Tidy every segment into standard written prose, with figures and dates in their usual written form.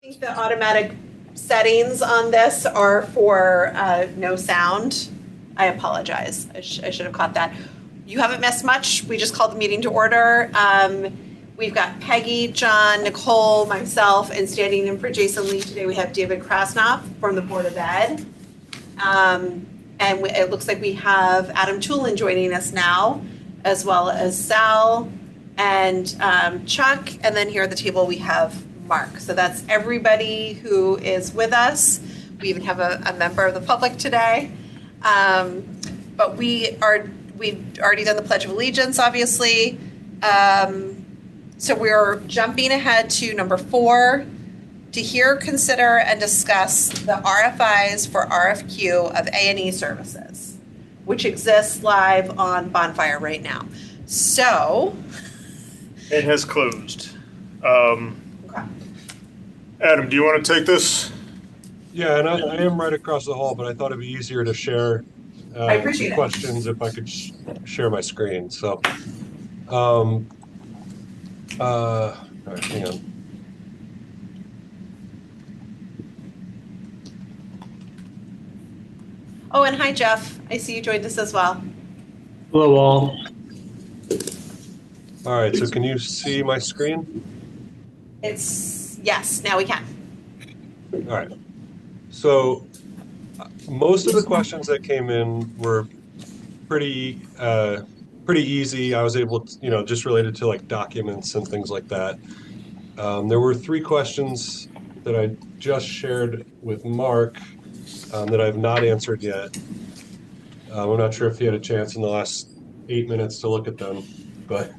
I think the automatic settings on this are for no sound. I apologize. I should have caught that. You haven't missed much. We just called the meeting to order. We've got Peggy, John, Nicole, myself, and standing in for Jason Lee today, we have David Krasnoff from the Board of Ed. It looks like we have Adam Tulin joining us now, as well as Sal and Chuck. And then here at the table, we have Mark. So that's everybody who is with us. We even have a member of the public today. But we've already done the Pledge of Allegiance, obviously. So we're jumping ahead to number 4, to hear, consider, and discuss the RFIs for RFQ of A&E services, which exists live on Bonfire right now. So. It has closed. Okay. Adam, do you want to take this? Yeah, and I am right across the hall, but I thought it'd be easier to share I appreciate questions if I could share my screen. So, all right, hang on. Oh, and hi, Jeff. I see you joined us as well. Hello, all. All right, so can you see my screen? Yes, now we can. All right. So most of the questions that came in were pretty easy. I was able to, just related to like documents and things like that. There were 3 questions that I just shared with Mark that I've not answered yet. I'm not sure if he had a chance in the last 8 minutes to look at them, but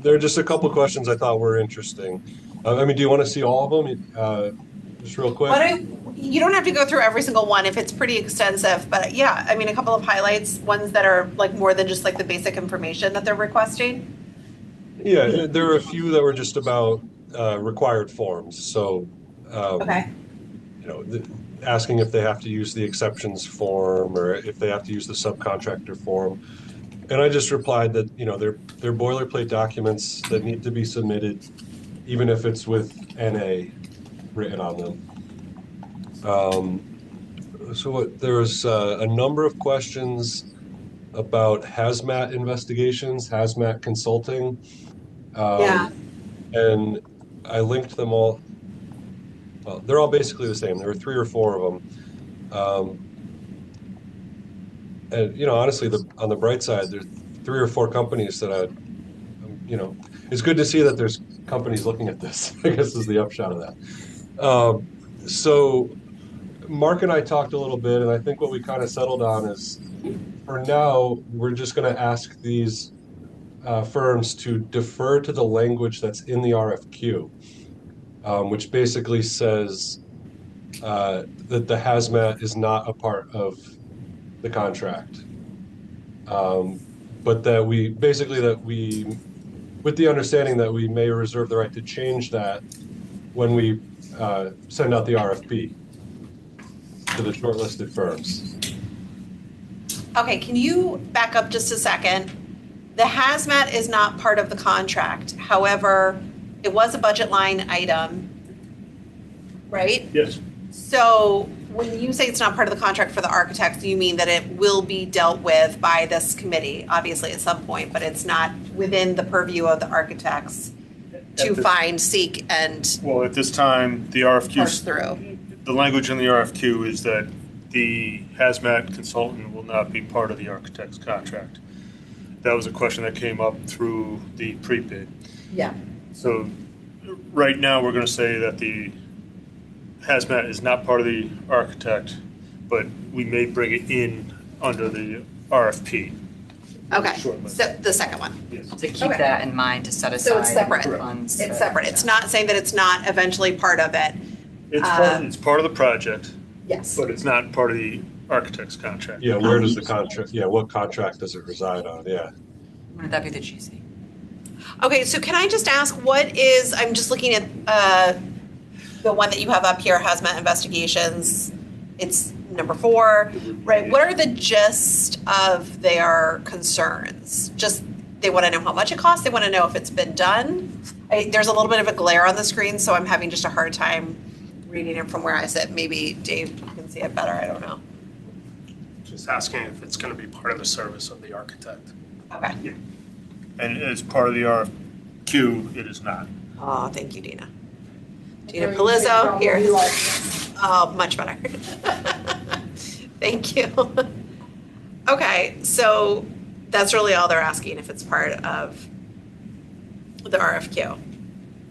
there are just a couple questions I thought were interesting. Do you want to see all of them? Just real quick. You don't have to go through every single one if it's pretty extensive, but yeah, a couple of highlights, ones that are like more than just like the basic information that they're requesting. Yeah, there were a few that were just about required forms. So, Okay. Asking if they have to use the exceptions form or if they have to use the subcontractor form. And I just replied that, they're boilerplate documents that need to be submitted, even if it's with NA written on them. There was a number of questions about hazmat investigations, hazmat consulting. Yeah. And I linked them all. Well, they're all basically the same. There were 3 or 4 of them. And, honestly, on the bright side, there's 3 or 4 companies that it's good to see that there's companies looking at this, I guess is the upshot of that. So Mark and I talked a little bit, and I think what we kind of settled on is, for now, we're just going to ask these firms to defer to the language that's in the RFQ, which basically says that the hazmat is not a part of the contract. But that we, with the understanding that we may reserve the right to change that when we send out the RFP to the shortlisted firms. Okay, can you back up just a second? The hazmat is not part of the contract. However, it was a budget line item, right? Yes. So when you say it's not part of the contract for the architects, you mean that it will be dealt with by this committee, obviously at some point, but it's not within the purview of the architects to find, seek, and Well, at this time, the RFQ, parse through. the language in the RFQ is that the hazmat consultant will not be part of the architect's contract. That was a question that came up through the pre-bid. Yeah. So right now, we're going to say that the hazmat is not part of the architect, but we may bring it in under the RFP. Okay, Shortly. so the second one. Yes. To keep Okay. that in mind, to set aside. So it's separate. funds. It's separate. It's not saying that it's not eventually part of it. It's part of the project, Yes. but it's not part of the architect's contract. Yeah, where does the contract, what contract does it reside on? Yeah. Would that be the GC? Okay, so can I just ask, I'm just looking at the one that you have up here, hazmat investigations. It's number 4, right? What are the gist of their concerns? Just they want to know how much it costs, they want to know if it's been done. There's a little bit of a glare on the screen, so I'm having just a hard time reading it from where I sit. Maybe Dave can see it better, I don't know. Just asking if it's going to be part of the service of the architect. Okay. And as part of the RFQ, it is not. Oh, thank you, Dina. Dina Palizzo, here. Oh, much better. Thank you. Okay, so that's really all they're asking, if it's part of the RFQ,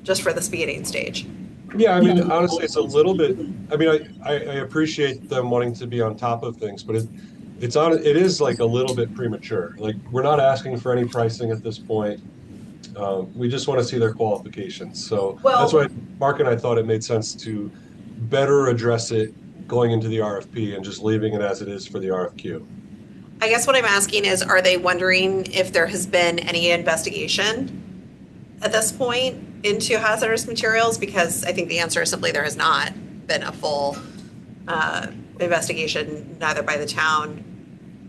just for the speeding stage. Yeah, I mean, honestly, it's a little bit, I mean, I appreciate them wanting to be on top of things, but it is like a little bit premature. Like, we're not asking for any pricing at this point. We just want to see their qualifications. So that's why Mark and I thought it made sense to better address it going into the RFP and just leaving it as it is for the RFQ. I guess what I'm asking is, are they wondering if there has been any investigation at this point into hazardous materials? Because I think the answer is simply there has not been a full investigation, neither by the town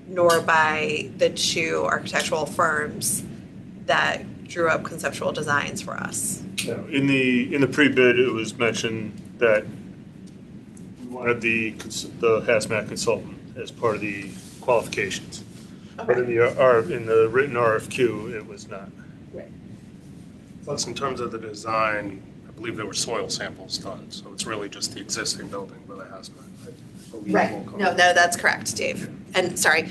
nor by the two architectural firms that drew up conceptual designs for us. In the pre-bid, it was mentioned that we wanted the hazmat consultant as part of the qualifications. But in the written RFQ, it was not. Plus, in terms of the design, I believe there were soil samples done, so it's really just the existing building where the hazmat. I believe will come. No, that's correct, Dave. And sorry,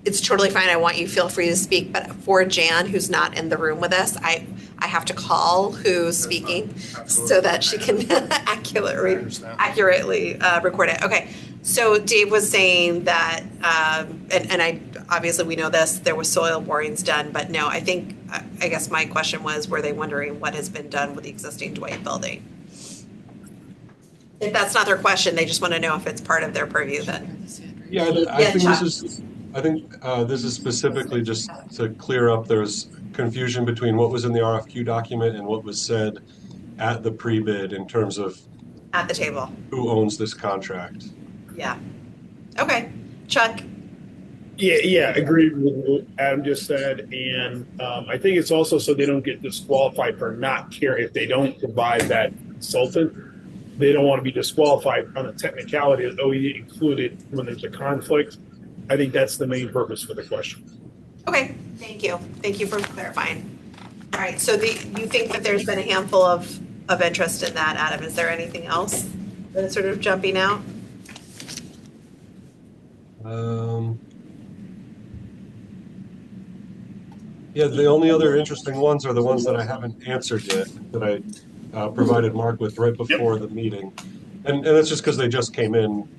it's totally fine. I want you, feel free to speak, but for Jan, who's not in the room with us, I have to call who's speaking so that she can accurately record it. Okay, so Dave was saying that, and I obviously we know this, there was soil borings done, but no, I guess my question was, were they wondering what has been done with the existing Dwight building? If that's not their question, they just want to know if it's part of their purview then. Yeah, I think this is specifically just to clear up, there's confusion between what was in the RFQ document and what was said at the pre-bid in terms of At the table. who owns this contract. Yeah. Okay. Chuck? Yeah, agreed with what Adam just said, and I think it's also so they don't get disqualified for not caring if they don't provide that consultant. They don't want to be disqualified on a technicality of, oh, you included when there's a conflict. I think that's the main purpose for the question. Okay, thank you. Thank you for clarifying. All right, so you think that there's been a handful of interest in that, Adam? Is there anything else that is sort of jumping out? Yeah, the only other interesting ones are the ones that I haven't answered yet, that I provided Mark with right before the meeting. And that's just because they just came in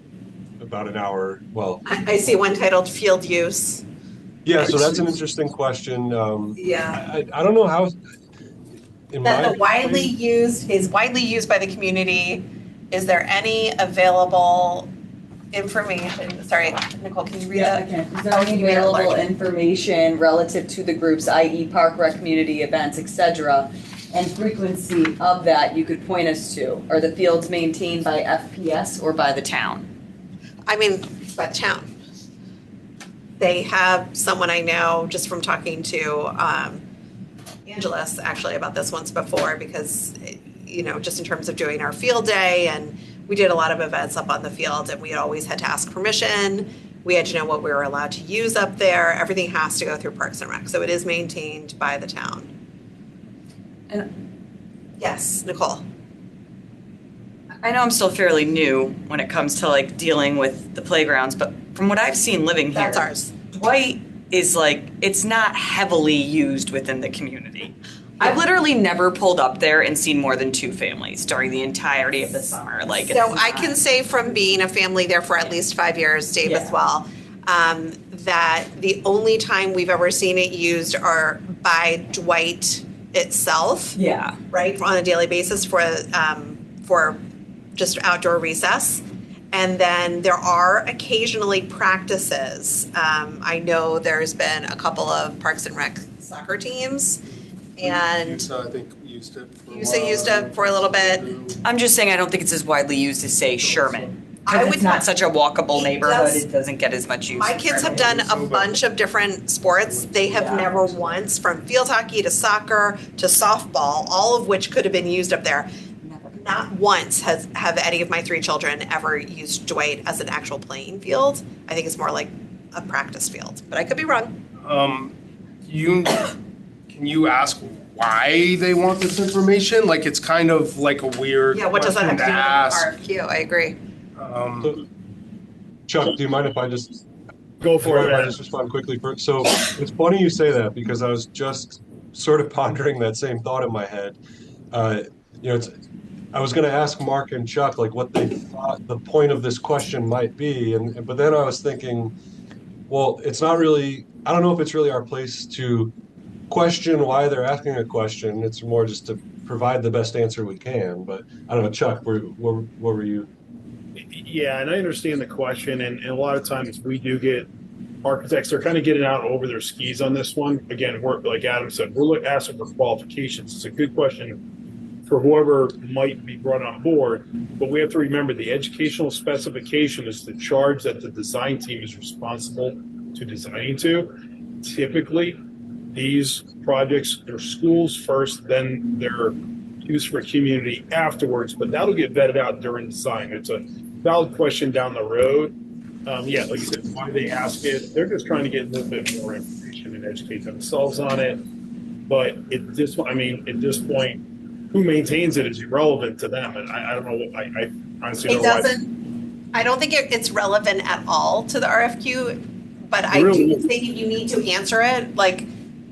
about an hour, well. I see one titled Field Use. Yeah, so that's an interesting question. Yeah. I don't know how. That is widely used by the community. Is there any available information? Sorry, Nicole, can you read that? Okay. Is there any available information relative to the groups, i.e. park, rec, community events, etc., and frequency of that you could point us to? Are the fields maintained by FPS or by the town? I mean, by the town. They have someone I know just from talking to Angelus actually about this once before, because, just in terms of doing our field day, and we did a lot of events up on the field, and we always had to ask permission. We had to know what we were allowed to use up there. Everything has to go through Parks and Rec, so it is maintained by the town. And Yes, Nicole. I know I'm still fairly new when it comes to like dealing with the playgrounds, but from what I've seen living here, That's ours. Dwight is like, it's not heavily used within the community. I've literally never pulled up there and seen more than 2 families during the entirety of the summer. Like, So I can say from being a family there for at least 5 years, Dave as well, that the only time we've ever seen it used are by Dwight itself. Yeah. Right, on a daily basis for just outdoor recess. And then there are occasionally practices. I know there's been a couple of Parks and Rec soccer teams, and So I think used it for a used it for a little bit. I'm just saying I don't think it's as widely used as, say, Sherman. I Because would it's not such a walkable It neighborhood, does- it doesn't get as much use. My kids have done a bunch of different sports. They have Yeah. never once, from field hockey to soccer to softball, all of which could have been used up there. Not once have any of my 3 children ever used Dwight as an actual playing field. I think it's more like a practice field, but I could be wrong. Can you ask why they want this information? Like, it's kind of like a weird Yeah, what does that have question to to do ask. with the RFQ? I agree. So, Chuck, do you mind if I just Go for If I it. just respond quickly? So it's funny you say that because I was just sort of pondering that same thought in my head. I was going to ask Mark and Chuck like what they thought the point of this question might be, but then I was thinking, well, it's not really. I don't know if it's really our place to question why they're asking a question. It's more just to provide the best answer we can. But I don't know, Chuck, what were you? Yeah, and I understand the question, and a lot of times we do get architects, they're kind of getting out over their skis on this one. Again, we're, like Adam said, we're asking for qualifications. It's a good question for whoever might be brought on board, but we have to remember the educational specification is the charge that the design team is responsible to designing to. Typically, these projects are schools first, then they're used for community afterwards, but that'll get vetted out during design. It's a valid question down the road. Yeah, like you said, why they ask it, they're just trying to get a little bit more information and educate themselves on it. But at this point, who maintains it is irrelevant to them. And I don't know, I honestly It don't know why. doesn't, I don't think it's relevant at all to the RFQ, but I Really? do think you need to answer it like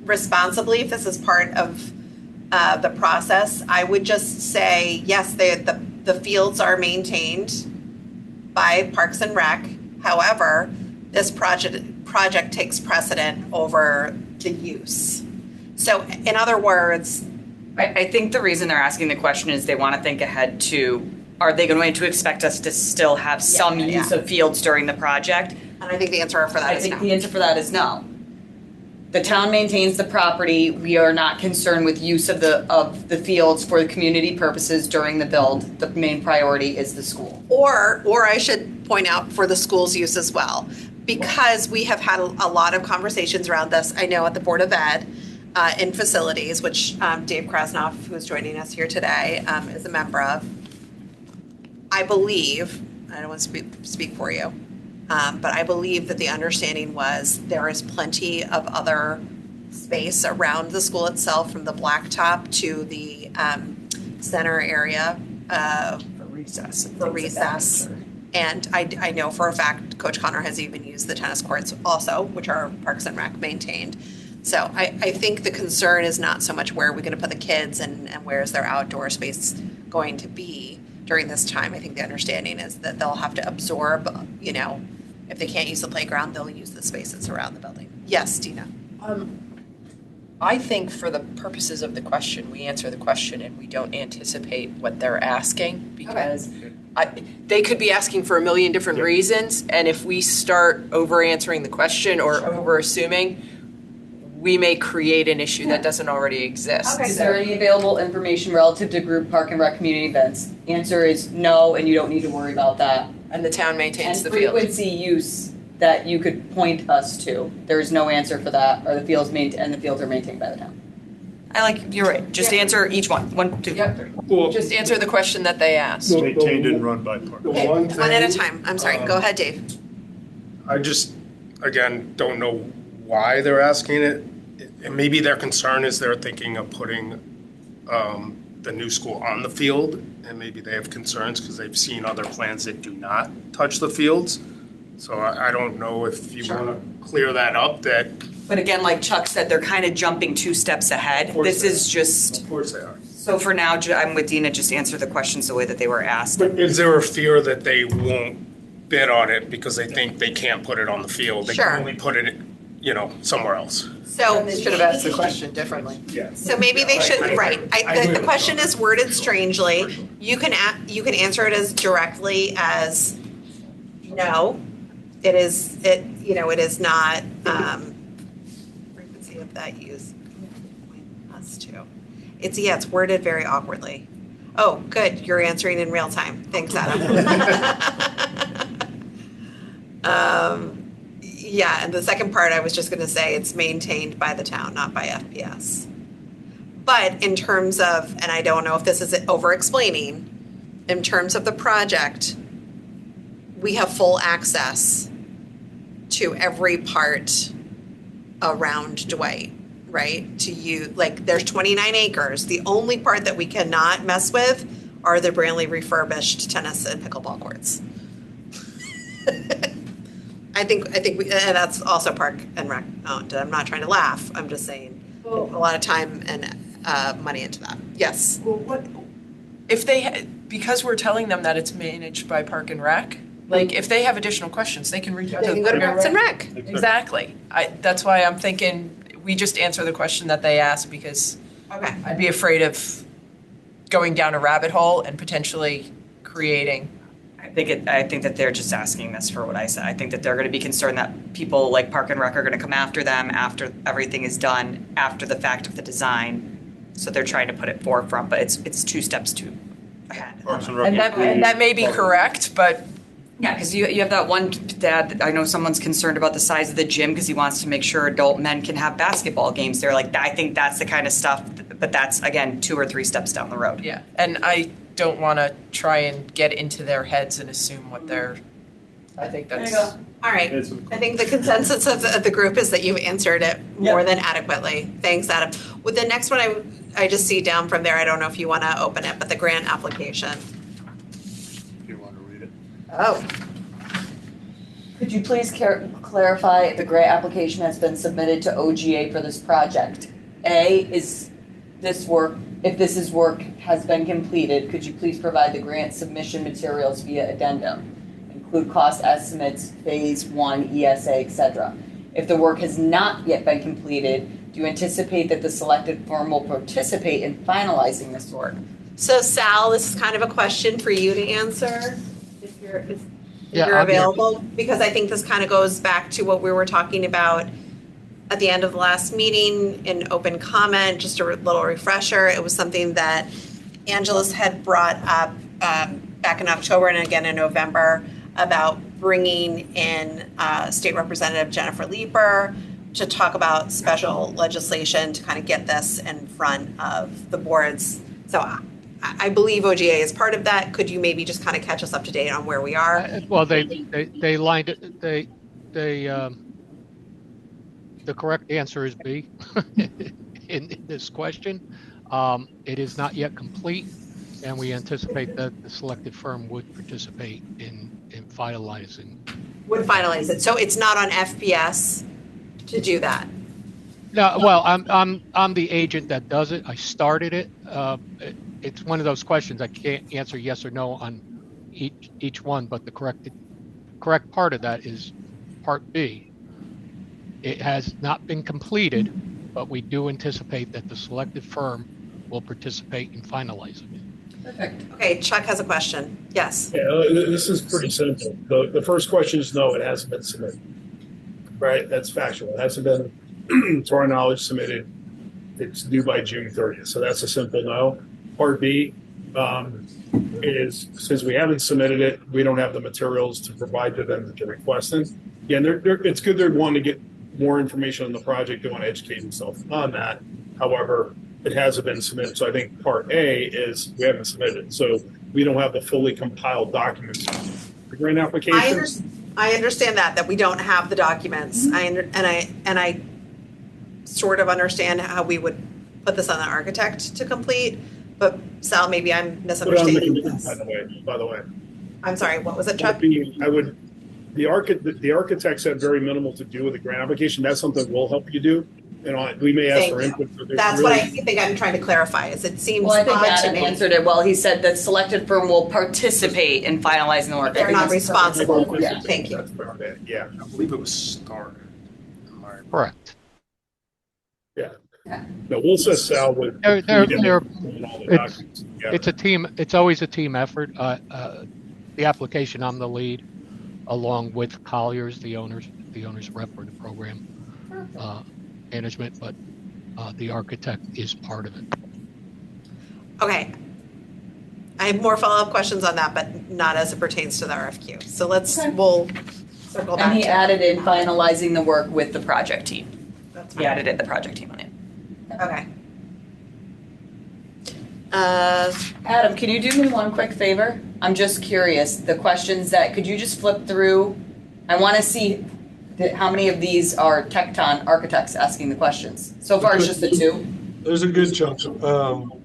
responsibly if this is part of the process. I would just say, yes, the fields are maintained by Parks and Rec. However, this project takes precedent over the use. So in other words, I think the reason they're asking the question is they want to think ahead to, are they going to expect us to still have some Yeah, use yeah. of fields during the project? and I think the answer for that I is think no. the answer for that is no. The town maintains the property. We are not concerned with use of the fields for community purposes during the build. The main priority is the school. Or I should point out for the school's use as well, because we have had a lot of conversations around this. I know at the Board of Ed in facilities, which Dave Krasnoff, who's joining us here today, is a member of. I believe, I don't want to speak for you, but I believe that the understanding was there is plenty of other space around the school itself, from the blacktop to the center area For recess. for recess. And I know for a fact Coach Connor has even used the tennis courts also, which are Parks and Rec maintained. So I think the concern is not so much where are we going to put the kids and where is their outdoor space going to be during this time. I think the understanding is that they'll have to absorb, if they can't use the playground, they'll use the spaces around the building. Yes, Dina. I think for the purposes of the question, we answer the question and we don't anticipate what they're asking because they could be asking for a million different reasons. And if we start over answering the question or over assuming, we may create an issue that doesn't already exist. Is there any available information relative to group park and rec community events? Answer is no, and you don't need to worry about that. And the town maintains And the field. frequency use that you could point us to. There's no answer for that, or the fields are maintained by the town. You're right. Just answer each one. 1, 2, Yep. 3. Well, Just answer the question that they asked. Maintained and run by Park. the Okay, one one at a thing, time. I'm sorry. Go ahead, Dave. I just, again, don't know why they're asking it. And maybe their concern is they're thinking of putting the new school on the field, and maybe they have concerns because they've seen other plans that do not touch the fields. So I don't know if you want to clear that up, that, But again, like Chuck said, they're kind of jumping 2 steps ahead. Of course This they is just, of course they are. so for now, I'm with Dina, just answer the questions the way that they were asked. But is there a fear that they won't bid on it because they think they can't put it on the field? They Sure. can only put it, somewhere else. So They should have asked the question differently. So maybe they should, right. The question is worded strangely. You can answer it as directly as, no, it is not, frequency of that use. Us too. It's worded very awkwardly. Oh, good, you're answering in real time. Thanks, Adam. Yeah, and the second part, I was just gonna say, it's maintained by the town, not by FPS. But in terms of, and I don't know if this is over-explaining, in terms of the project, we have full access to every part around Dwight, right? To you, like, there's 29 acres. The only part that we cannot mess with are the brand new refurbished tennis and pickleball courts. I think we, and that's also Park and Rec owned. I'm not trying to laugh. I'm just saying a lot of time and money into that. Yes. Well, what, if they, because we're telling them that it's managed by Park and Rec, like, if they have additional questions, they can reach out They to can go to Parks and Rec. Exactly. That's why I'm thinking, we just answer the question that they asked, because Okay. I'd be afraid of going down a rabbit hole and potentially creating. I think that they're just asking this for what I said. I think that they're going to be concerned that people like Park and Rec are going to come after them after everything is done, after the fact of the design. So they're trying to put it forefront, but it's two steps too ahead. Parks and Rec. And that may be correct, but Yeah, because you have that one dad, I know someone's concerned about the size of the gym because he wants to make sure adult men can have basketball games there. Like, I think that's the kind of stuff, but that's, again, 2 or 3 steps down the road. yeah, and I don't want to try and get into their heads and assume what they're, I think that's. All right. I think the consensus of the group is that you've answered it more than adequately. Thanks, Adam. With the next one, I just see down from there, I don't know if you want to open it, but the grant application. If you want to read it. Oh, Could you please clarify if the grant application has been submitted to OGA for this project? A, is this work, if this is work has been completed, could you please provide the grant submission materials via addendum? Include cost estimates, phase 1, ESA, etc. If the work has not yet been completed, do you anticipate that the selected firm will participate in finalizing this work? so Sal, this is kind of a question for you to answer if you're Yeah, I'm here. available, because I think this kind of goes back to what we were talking about at the end of the last meeting in open comment, just a little refresher. It was something that Angelus had brought up back in October and again in November about bringing in State Representative Jennifer Leeper to talk about special legislation to kind of get this in front of the boards. So I believe OGA is part of that. Could you maybe just kind of catch us up to date on where we are? Well, they lined it, the correct answer is B in this question. It is not yet complete, and we anticipate that the selected firm would participate in finalizing. Would finalize it. So it's not on FPS to do that. No, well, I'm the agent that does it. I started it. It's one of those questions I can't answer yes or no on each one, but the correct part of that is part B. It has not been completed, but we do anticipate that the selected firm will participate in finalizing it. Perfect. Okay, Chuck has a question. Yes. Yeah, this is pretty simple. The first question is no, it hasn't been submitted. Right, that's factual. It hasn't been, to our knowledge, submitted. It's due by June 30th, so that's a simple no. Part B is, since we haven't submitted it, we don't have the materials to provide to them that they're requesting. Again, it's good they're wanting to get more information on the project. They want to educate themselves on that. However, it hasn't been submitted. So I think part A is we haven't submitted it. So we don't have the fully compiled documents. The grant application. I understand that we don't have the documents. I sort of understand how we would put this on the architect to complete. But Sal, maybe I'm misunderstanding this. By the way. I'm sorry, what was it, Chuck? The architects have very minimal to do with the grant application. That's something we'll help you do. We may ask for input. That's what I think I'm trying to clarify, is it seems Well, I think odd to Adam me. answered it well. He said that selected firm will participate in finalizing the work. They're not responsible. Yeah. Thank you. Yeah. I believe it was started. Correct. Yeah. No, we'll set Sal with. It's a team. It's always a team effort. The application, I'm the lead, along with Colliers, the owners rep for the program management, but the architect is part of it. Okay. I have more follow-up questions on that, but not as it pertains to the RFQ. So we'll circle back And he to. added in finalizing the work with the project team. That's He fine. added it, the project team on it. Okay. Adam, can you do me one quick favor? I'm just curious, the questions that, could you just flip through? I want to see how many of these are Tecton architects asking the questions. So far, it's just the two. There's a good chunk. Tecton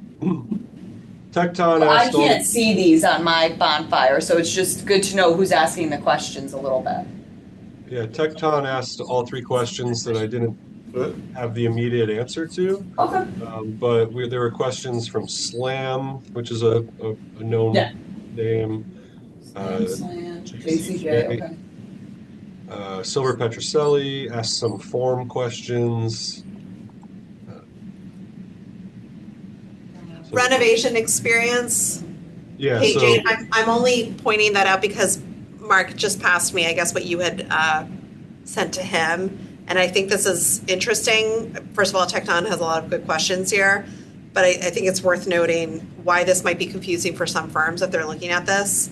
I asked all can't see these on my bonfire, so it's just good to know who's asking the questions a little bit. yeah, Tecton asked all three questions that I didn't have the immediate answer to. Okay. But there were questions from Slam, which is a known Yeah. name. JCJ, okay. Silver Petroselli asked some form questions. So- Renovation experience. Yeah, Hey, so Jane, I'm only pointing that out because Mark just passed me, I guess, what you had sent to him. And I think this is interesting. First of all, Tecton has a lot of good questions here, but I think it's worth noting why this might be confusing for some firms if they're looking at this.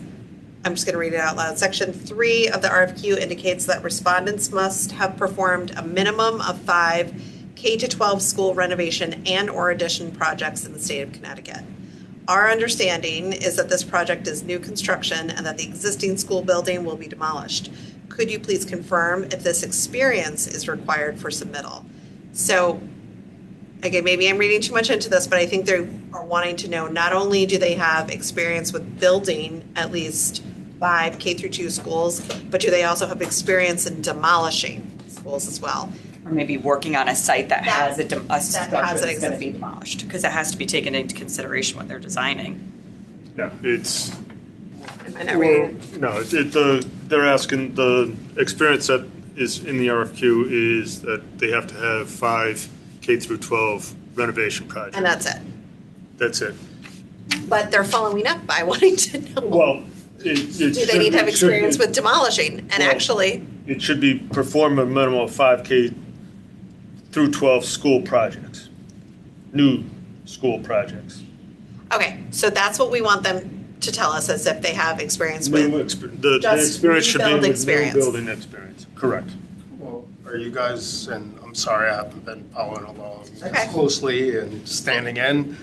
I'm just going to read it out loud. Section 3 of the RFQ indicates that respondents must have performed a minimum of 5 K-12 school renovation and/or addition projects in the state of Connecticut. Our understanding is that this project is new construction and that the existing school building will be demolished. Could you please confirm if this experience is required for submittal? So, again, maybe I'm reading too much into this, but I think they are wanting to know not only do they have experience with building at least 5 K-2 schools, but do they also have experience in demolishing schools as well? Or maybe working on a site that has a structure has an that's going to be demolished, because it has to be taken into consideration when they're designing. Yeah, it's, Am I not reading? no, they're asking, the experience that is in the RFQ is that they have to have 5 K through 12 renovation projects. And that's it. That's it. But they're following up by wanting to know, Well, do they need to have experience with demolishing? And Well- actually, It should be perform a minimum of 5 K through 12 school projects, new school projects. okay, so that's what we want them to tell us, as if they have experience New with. The Just experience should be rebuild with experience. new building experience, correct. Well, are you guys, and I'm sorry, I haven't been following along Okay. as closely and standing in,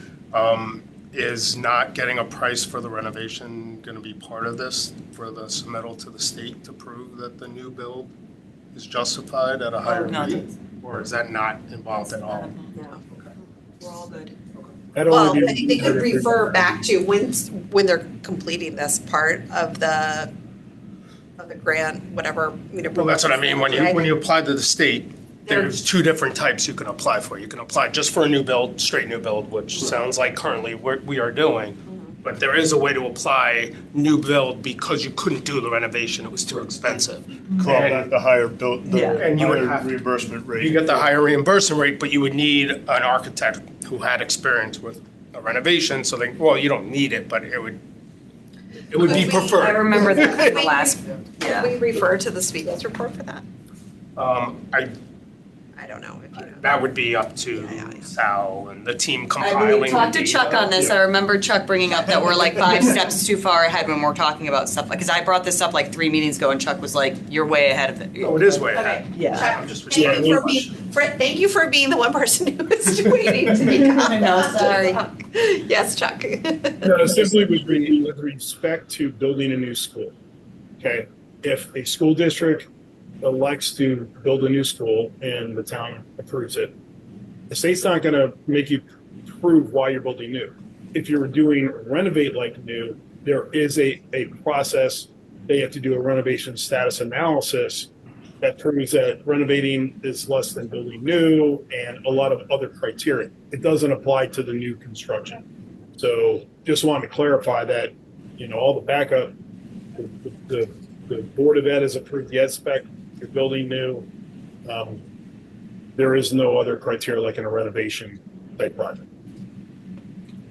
is not getting a price for the renovation going to be part of this for the submittal to the state to prove that the new build is justified at a higher No. rate? Or is that not involved at all? We're all good. I'd Well, only I think they could refer back to when they're completing this part of the grant, whatever, you know. Well, that's what I mean, when Right? you apply to the state, there's 2 different types you can apply for. You can apply just for a new build, straight new build, which sounds like currently we are doing. But there is a way to apply new build because you couldn't do the renovation, it was too expensive. Call that the higher build, the Yeah, and you would higher have- reimbursement rate. You get the higher reimbursement rate, but you would need an architect who had experience with a renovation, so well, you don't need it, but it would be I preferred. remember that in the Wait. last, Can we refer to the speakers report for that? I don't know if you know. That would be up to Yeah. Sal and the team I compiling. believe, talk to the Chuck data. on this. I remember Chuck bringing up that we're like 5 steps too far ahead when we're talking about stuff. Because I brought this up like 3 meetings ago and Chuck was like, you're way ahead of it. Oh, it is way Okay. ahead. Yeah. Chuck, I'm just thank you responding to for being, thank you for being the one person who was waiting to be I know, sorry. Yes, Chuck. No, simply with respect to building a new school. Okay, if a school district elects to build a new school and the town approves it, the state's not going to make you prove why you're building new. If you're doing renovate like new, there is a process. They have to do a renovation status analysis that proves that renovating is less than building new and a lot of other criteria. It doesn't apply to the new construction. So just wanted to clarify that, you know, all the backup, the Board of Ed has approved the ed spec, you're building new. There is no other criteria like in a renovation type project.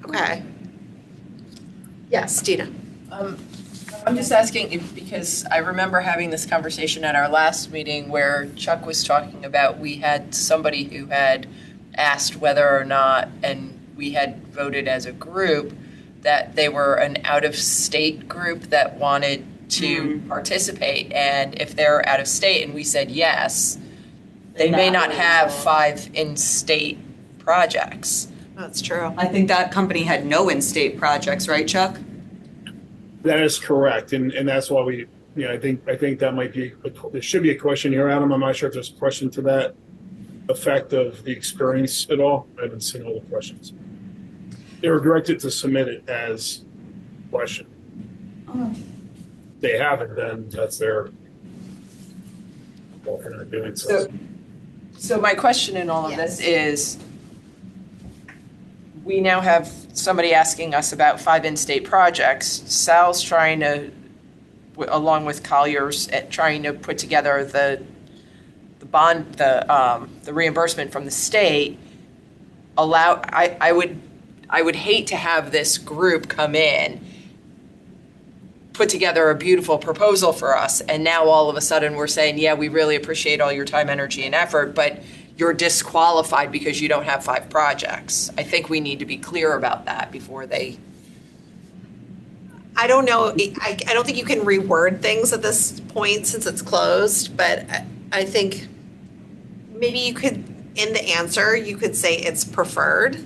Okay. Yes, Dina. I'm just asking because I remember having this conversation at our last meeting where Chuck was talking about we had somebody who had asked whether or not, and we had voted as a group, that they were an out-of-state group that wanted to participate. And if they're out of state and we said yes, they may not have 5 in-state projects. That's true. I think that company had no in-state projects, right, Chuck? That is correct, and that's why we, I think that might be, there should be a question here, Adam. I'm not sure if there's a question to that effect of the experience at all. I haven't seen all the questions. They were directed to submit it as question. Oh. They haven't, then that's their, well, they're not doing so. So my question in all of this is, we now have somebody asking us about 5 in-state projects. Sal's trying to, along with Collier's, trying to put together the bond, the reimbursement from the state. I would hate to have this group come in, put together a beautiful proposal for us, and now all of a sudden we're saying, yeah, we really appreciate all your time, energy, and effort, but you're disqualified because you don't have 5 projects. I think we need to be clear about that before they. I don't know. I don't think you can reword things at this point since it's closed, but I think maybe you could, in the answer, you could say it's preferred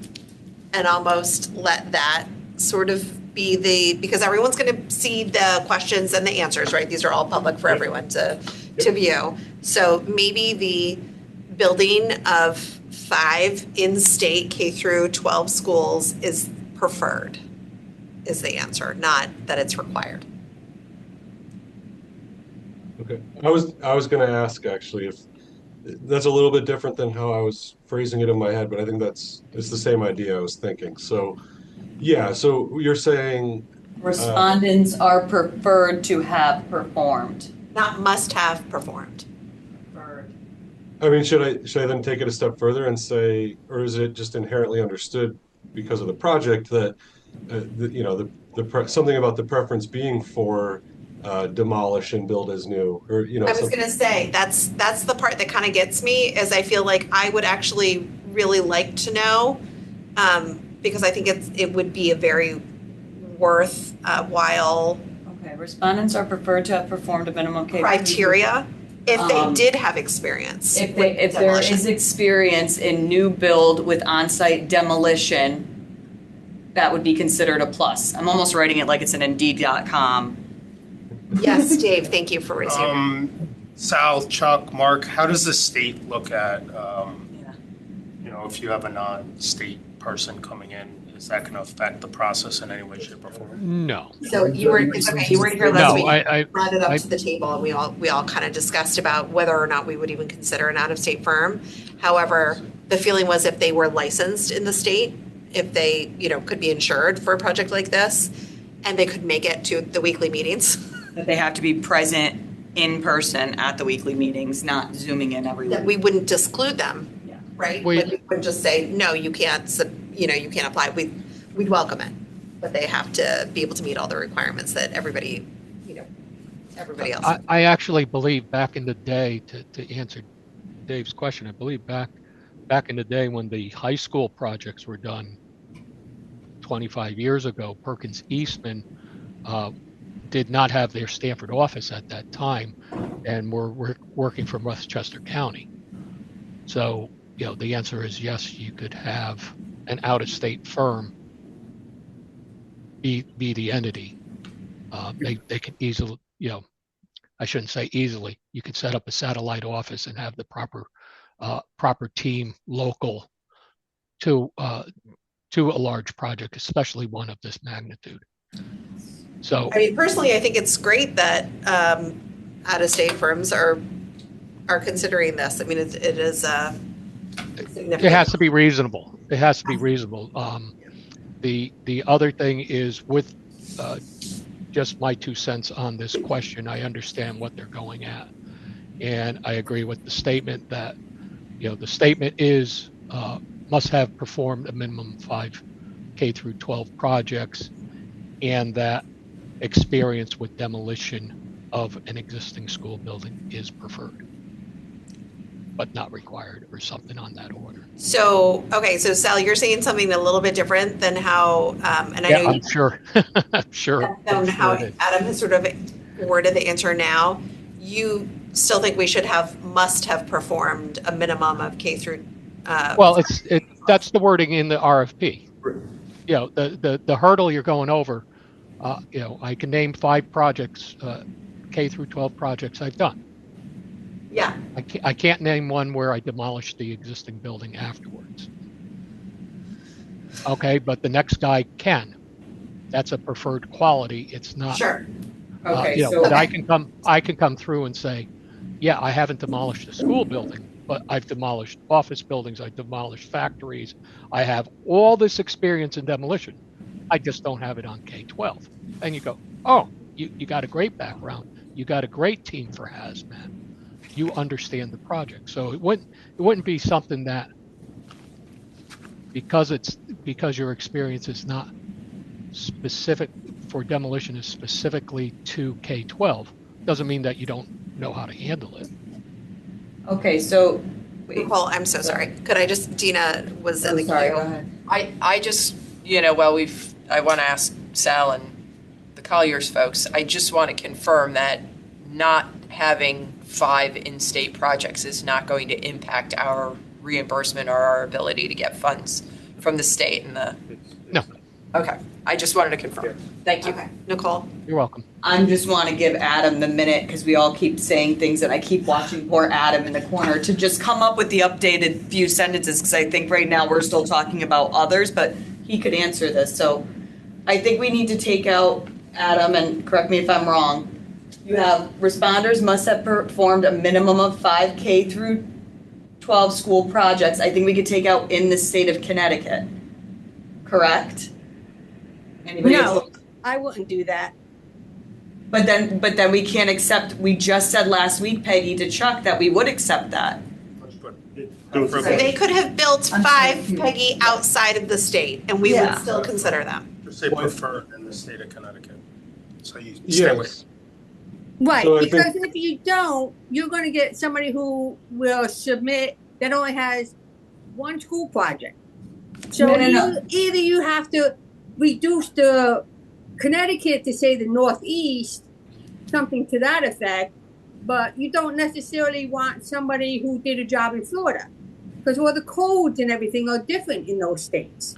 and almost let that sort of be because everyone's going to see the questions and the answers, right? These are all public for everyone to view. So maybe the building of 5 in-state K through 12 schools is preferred, is the answer, not that it's required. Okay. I was going to ask actually if that's a little bit different than how I was phrasing it in my head, but I think it's the same idea I was thinking. So, yeah. So you're saying Respondents are preferred to have performed. Not must have performed. I mean, should I then take it a step further and say, or is it just inherently understood because of the project that something about the preference being for demolish and build as new, or I was going to say that's the part that kind of gets me, is I feel like I would actually really like to know, because I think it would be a very worthwhile. Okay, respondents are preferred to have performed a minimum criteria if they did have experience. If there is experience in new build with on-site demolition, that would be considered a plus. I'm almost writing it like it's an Indeed.com. Yes, Dave, thank you for raising. Sal, Chuck, Mark, how does the state look at, if you have a non-state person coming in, is that going to affect the process in any way, shape, or form? No. So you weren't here last week. I brought it up to the table, and we all kind of discussed about whether or not we would even consider an out-of-state firm. However, the feeling was if they were licensed in the state, if they could be insured for a project like this, and they could make it to the weekly meetings. That they have to be present in person at the weekly meetings, not zooming in every week. That we wouldn't disclude them, right? We wouldn't just say no, you can't. You can't apply. We'd welcome it, but they have to be able to meet all the requirements that everybody else. I actually believe back in the day, to answer Dave's question, I believe back in the day when the high school projects were done 25 years ago, Perkins Eastman did not have their Stanford office at that time, and were working from Westchester County. So, the answer is yes, you could have an out-of-state firm be the entity. They can easily, I shouldn't say easily, you could set up a satellite office and have the proper team local to a large project, especially one of this magnitude. So, I mean, personally, I think it's great that out-of-state firms are considering this. I mean, it is significant. it has to be reasonable. It has to be reasonable. The other thing is with just my 2 cents on this question, I understand what they're going at. And I agree with the statement that, the statement is must have performed a minimum 5 K through 12 projects, and that experience with demolition of an existing school building is preferred, but not required, or something on that order. So, okay, so Sal, you're saying something a little bit different than how, and I know I'm sure. I'm sure. than how Adam has sort of worded the answer now, you still think we must have performed a minimum of K through, Well, that's the wording in the RFP. You know, the hurdle you're going over, you know, I can name 5 projects, K through 12 projects I've done. yeah, I can't name one where I demolished the existing building afterwards. Okay, but the next guy can. That's a preferred quality. It's not. sure. Okay, You know, so but I can come through and say, yeah, I haven't demolished a school building, but I've demolished office buildings, I've demolished factories. I have all this experience in demolition. I just don't have it on K-12. And you go, oh, you got a great background. You got a great team for hazmat. You understand the project. So it wouldn't be something that because your experience is not specific for demolition is specifically to K-12, doesn't mean that you don't know how to handle it. okay, so wait. Nicole, I'm so sorry. Could I just, Dina was in Oh, the sorry, queue. go ahead. I just, I want to ask Sal and the Colliers folks, I just want to confirm that not having 5 in-state projects is not going to impact our reimbursement or our ability to get funds from the state and the. No. Okay, I just wanted to confirm. Thank you. Okay, Nicole. You're welcome. I just want to give Adam the minute because we all keep saying things and I keep watching poor Adam in the corner to just come up with the updated few sentences because I think right now we're still talking about others, but he could answer this. So I think we need to take out Adam, and correct me if I'm wrong. You have responders must have performed a minimum of 5 K through 12 school projects. I think we could take out in the state of Connecticut. Correct? Anybody No, else? I wouldn't do that. But then we can't accept, we just said last week, Peggy, to Chuck, that we would accept that. Do it So for they could have built I'm 5, confused. Peggy, outside of the state, and we would Yeah. still consider them. Just say prefer in the state of Connecticut. So you stay away. Yes. Right, So I think- because if you don't, you're gonna get somebody who will submit that only has one school project. So No. either you have to reduce the Connecticut to say the Northeast, something to that effect, but you don't necessarily want somebody who did a job in Florida. Because all the codes and everything are different in those states.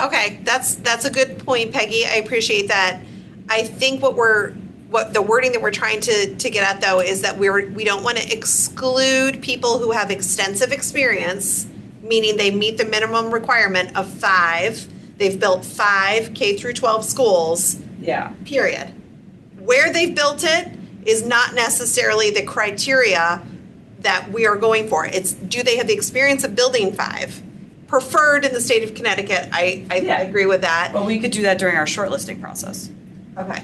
Okay, that's a good point, Peggy. I appreciate that. I think what the wording that we're trying to get at though is that we don't want to exclude people who have extensive experience, meaning they meet the minimum requirement of 5. They've built 5 K through 12 schools, Yeah. period. Where they've built it is not necessarily the criteria that we are going for. It's, do they have the experience of building 5? Preferred in the state of Connecticut. I Yeah. agree with that. But we could do that during our shortlisting process. Okay.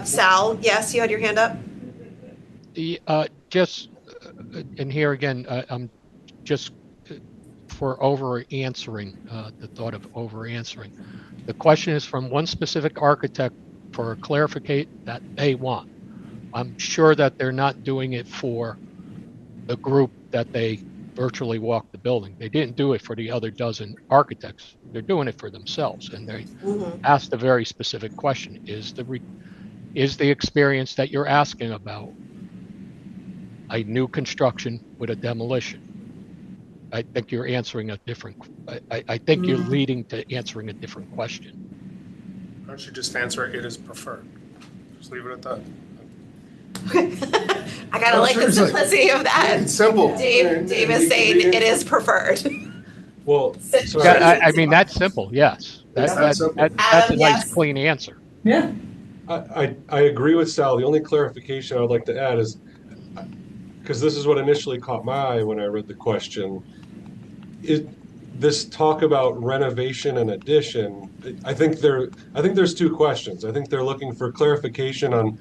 Sal, yes, you had your hand up? Just, and here again, I'm just for over answering, the thought of over answering. The question is from one specific architect for a clarification that they want. I'm sure that they're not doing it for the group that they virtually walked the building. They didn't do it for the other dozen architects. They're doing it for themselves, and they asked a very specific question: is the experience that you're asking about a new construction with a demolition? I think you're answering a different. I think you're leading to answering a different question. Why don't you just answer it is preferred? Just leave it at that. I kind of like the simplicity of that. It's simple. Dave is saying it is preferred. Well, so Yeah, I mean, that's simple, yes. It's that That's simple. that's a Adam, nice, yes. clean answer. Yeah. I agree with Sal. The only clarification I would like to add is, because this is what initially caught my eye when I read the question, this talk about renovation and addition. I think there's 2 questions. I think they're looking for clarification on,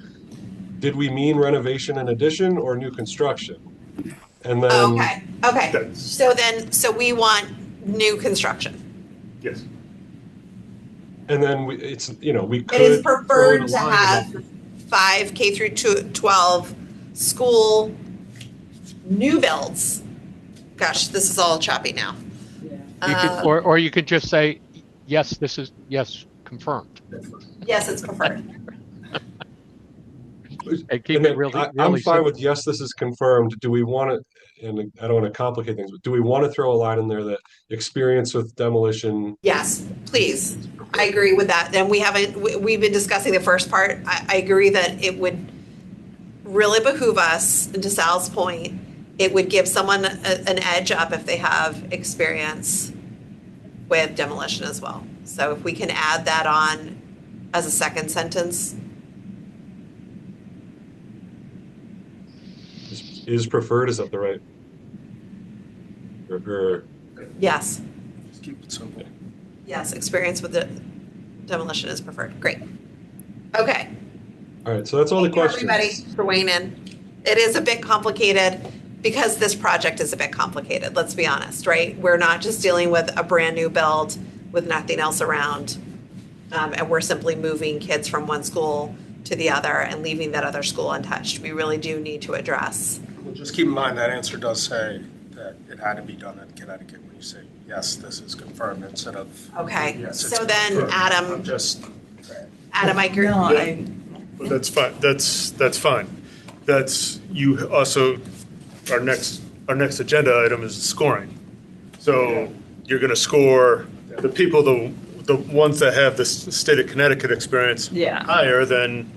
did we mean renovation and addition or new construction? And then Okay. That's- So we want new construction. Yes. and then it's we could It is throw preferred in a to line have about- 5 K through 12 school new builds. Gosh, this is all choppy now. You could, or you could just say, yes, confirmed. Yes, it's preferred. And keep And it then really, I'm really fine simple. with, yes, this is confirmed. Do we want to, and I don't want to complicate things, but do we want to throw a line in there that experience with demolition? Yes, please. I agree with that. And we've been discussing the first part. I agree that it would really behoove us, and to Sal's point, it would give someone an edge up if they have experience with demolition as well. So if we can add that on as a second sentence. Is preferred, is that the right? Or Yes, Just keep it simple. yes, experience with the demolition is preferred. Great. Okay. all right, so that's all the Thank you, questions. everybody, for weighing in. It is a bit complicated because this project is a bit complicated, let's be honest, right? We're not just dealing with a brand new build with nothing else around. And we're simply moving kids from one school to the other and leaving that other school untouched. We really do need to address. Well, just keep in mind that answer does say that it had to be done in Connecticut when you say, yes, this is confirmed instead of. Okay, Yes, it's so then confirmed. Adam, I'm just, I agree. No, I, But that's fine, that's fine. That's, you also, our next agenda item is scoring. So you're gonna score the people, the ones that have the state of Connecticut experience Yeah. higher than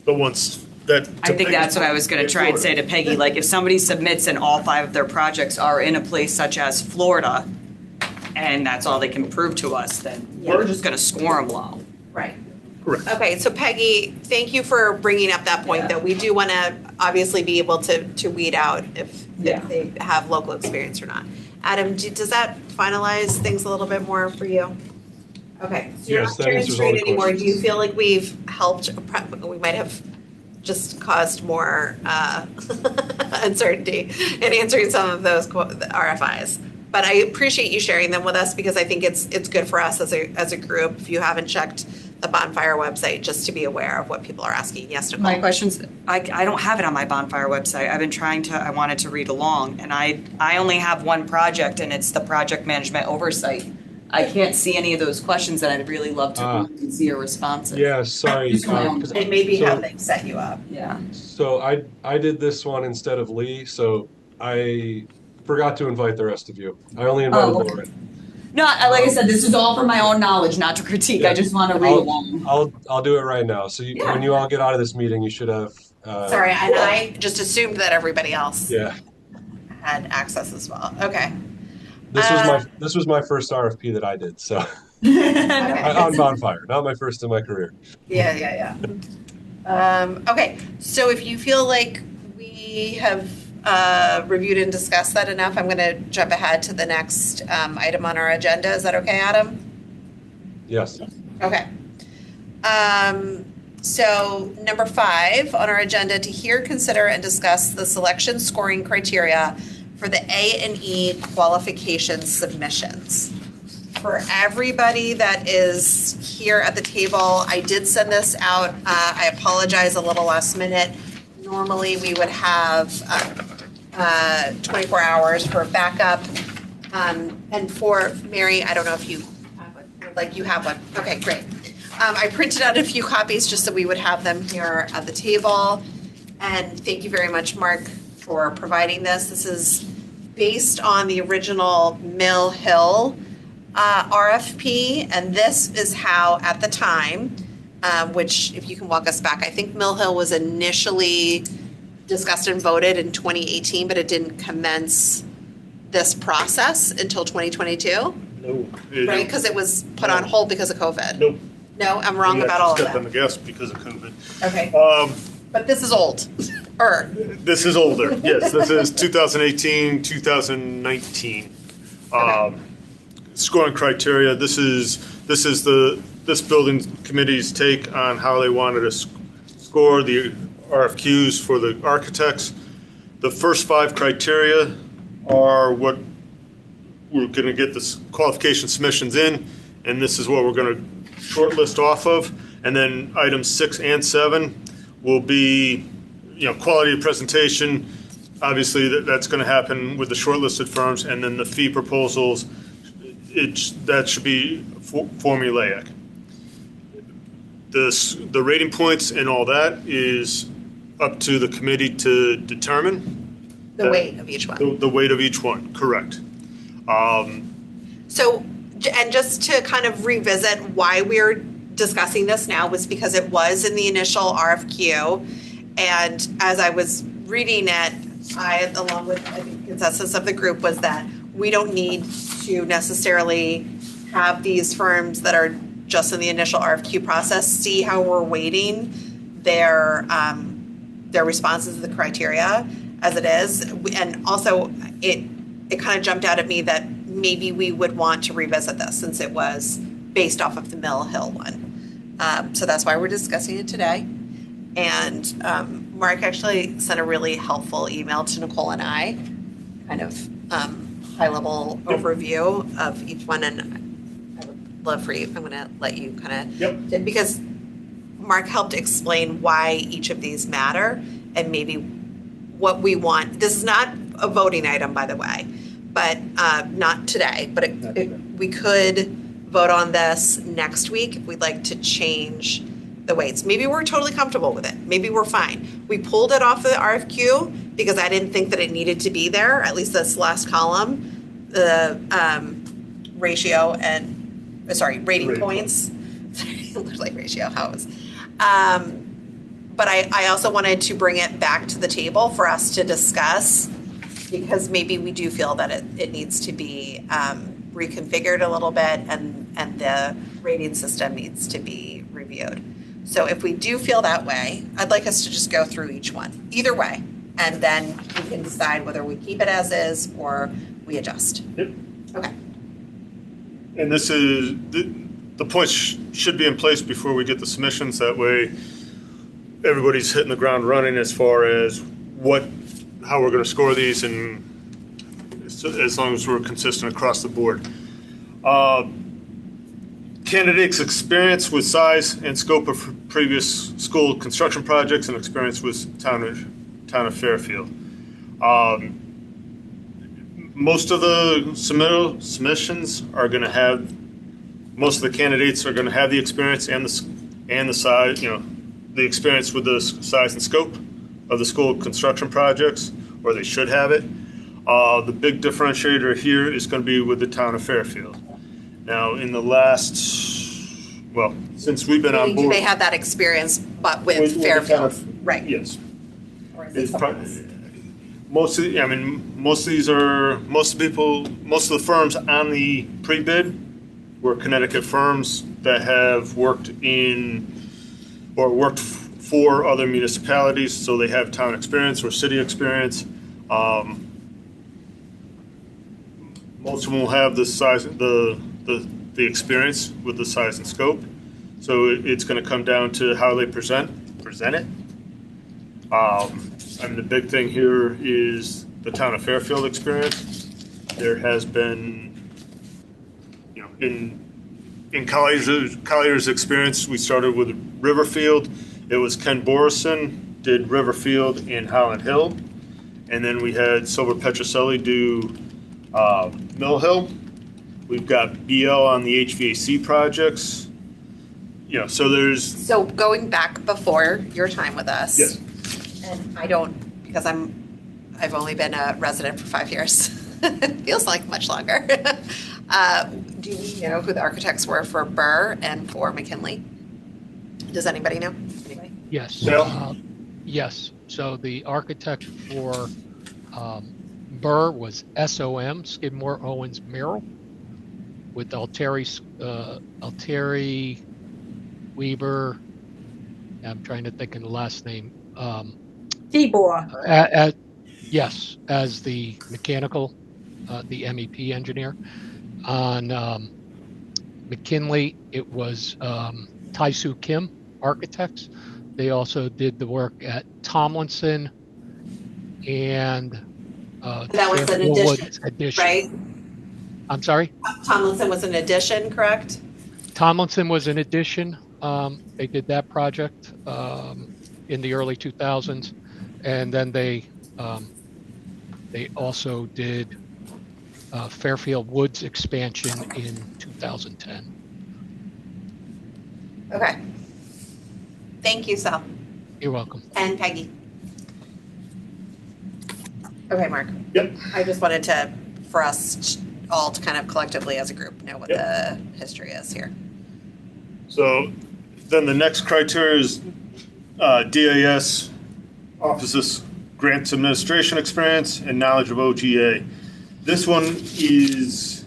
the ones that. I think that's what I was gonna try and say to Peggy, like, if somebody submits and all 5 of their projects are in a place such as Florida, and that's all they can prove to us, then we're just gonna score them low. Right. Correct. Okay, so Peggy, thank you for bringing up that point, Yeah. that we do want to obviously be able to weed out if Yeah. they have local experience or not. Adam, does that finalize things a little bit more for you? Okay, so you're Yes, not that carrying answers all straight the anymore. Do you questions. feel like we've helped, we might have just caused more uncertainty in answering some of those RFIs? But I appreciate you sharing them with us because I think it's good for us as a group. If you haven't checked the Bonfire website, just to be aware of what people are asking. Yes, Nicole? My questions, I don't have it on my Bonfire website. I've been trying to, I wanted to read along, and I only have one project, and it's the project management oversight. I can't see any of those questions, and I'd really love to read and see your responses. Yeah, sorry. Just my own- 'cause- And maybe so- how they set you up. Yeah. So I did this one instead of Lee, so I forgot to invite the rest of you. I only invited Oh, okay. Lauren. no, like I said, this is all for my own knowledge, not to critique. I just want to read along. I'll do it right now. So Yeah. when you all get out of this meeting, you should have. Sorry, and I just assumed that everybody else Yeah, had access as well. Okay. this was my first RFP that I did. So Okay. on Bonfire, not my first in my career. Yeah. Okay, so if you feel like we have reviewed and discussed that enough, I'm going to jump ahead to the next item on our agenda. Is that okay, Adam? Yes. Okay. So number 5 on our agenda, to hear, consider, and discuss the selection scoring criteria for the A and E qualification submissions. For everybody that is here at the table, I did send this out. I apologize, a little last minute. Normally, we would have 24 hours for backup. And for Mary, I don't know if you have one. Like you have one. Okay, great. I printed out a few copies just so we would have them here at the table. And thank you very much, Mark, for providing this. This is based on the original Mill Hill RFP, and this is how, at the time, which if you can walk us back, I think Mill Hill was initially discussed and voted in 2018, but it didn't commence this process until 2022, No. right? Because it was put on hold because of COVID. Nope. No, I'm wrong We about all of actually stepped on that. the gas because of COVID. Okay, but this is old. This is older, yes, this is 2018, 2019. Scoring criteria, this is this building committee's take on how they wanted to score the RFQs for the architects. The first 5 criteria are what we're gonna get the qualification submissions in, and this is what we're gonna shortlist off of. And then items 6 and 7 will be, quality of presentation. Obviously, that's going to happen with the shortlisted firms, and then the fee proposals, that should be formulaic. The rating points and all that is up to the committee to determine The weight of each one. the weight of each one, correct. So, and just to kind of revisit why we're discussing this now was because it was in the initial RFQ. And as I was reading it, I, along with I think consensus of the group, was that we don't need to necessarily have these firms that are just in the initial RFQ process see how we're weighting their responses to the criteria as it is. And also, it kind of jumped out at me that maybe we would want to revisit this since it was based off of the Mill Hill one. So that's why we're discussing it today. And Mark actually sent a really helpful email to Nicole and I, kind of high-level overview of each one. And I would love for you, I'm going to let you kind of, because Mark helped explain why each of these matter and maybe what we want. This is not a voting item, by the way, but not today, but we could vote on this next week if we'd like to change the weights. Maybe we're totally comfortable with it. Maybe we're fine. We pulled it off the RFQ because I didn't think that it needed to be there, at least this last column, the ratio and, rating points. It looks like ratio, how it was. But I also wanted to bring it back to the table for us to discuss because maybe we do feel that it needs to be reconfigured a little bit and the rating system needs to be reviewed. So if we do feel that way, I'd like us to just go through each one, either way, and then we can decide whether we keep it as is or we adjust. Yep. Okay. And this is, the points should be in place before we get the submissions. That way, everybody's hitting the ground running as far as how we're going to score these, and as long as we're consistent across the board. Candidates' experience with size and scope of previous school construction projects and experience with town of Fairfield. Most of the submissions are going to have. Most of the candidates are going to have the experience and the size. The experience with the size and scope of the school construction projects, or they should have it. The big differentiator here is going to be with the town of Fairfield. Now, in the last, since we've been on board. Do they have that experience, but with Fairfield? Right. Yes. Or is it someone else? Most of the firms on the pre-bid were Connecticut firms that have worked for other municipalities, so they have town experience or city experience. Most of them will have the size, the experience with the size and scope. So it's going to come down to how they present it. The big thing here is the town of Fairfield experience. There has been, in Collier's experience, we started with Riverfield. It was Ken Borison did Riverfield in Holland Hill, and then we had Silver Petroselli do Mill Hill. We've got BL on the HVAC projects. So going back before your time with us. Yes. And I don't, because I've only been a resident for 5 years. It feels like much longer. Do you know who the architects were for Burr and for McKinley? Does anybody know? Anybody? Yes. No. Yes. So the architect for Burr was SOM, Skidmore, Owens, Merrill, with Altieri, Weber. I'm trying to think of the last name. Tibor. Yes, as the mechanical, the MEP engineer. On McKinley, it was Taisu Kim Architects. They also did the work at Tomlinson and That was an addition, right? I'm sorry? Tomlinson was an addition, correct? Tomlinson was an addition. They did that project in the early 2000s, and then they also did Fairfield Woods expansion in 2010. Okay. Thank you, Sal. You're welcome. And Peggy. Okay, Mark. Yep. I just wanted for us all to kind of collectively as a group know what the history is here. So then the next criteria is DAS, Offices, Grants Administration experience, and knowledge of OGA. This one is,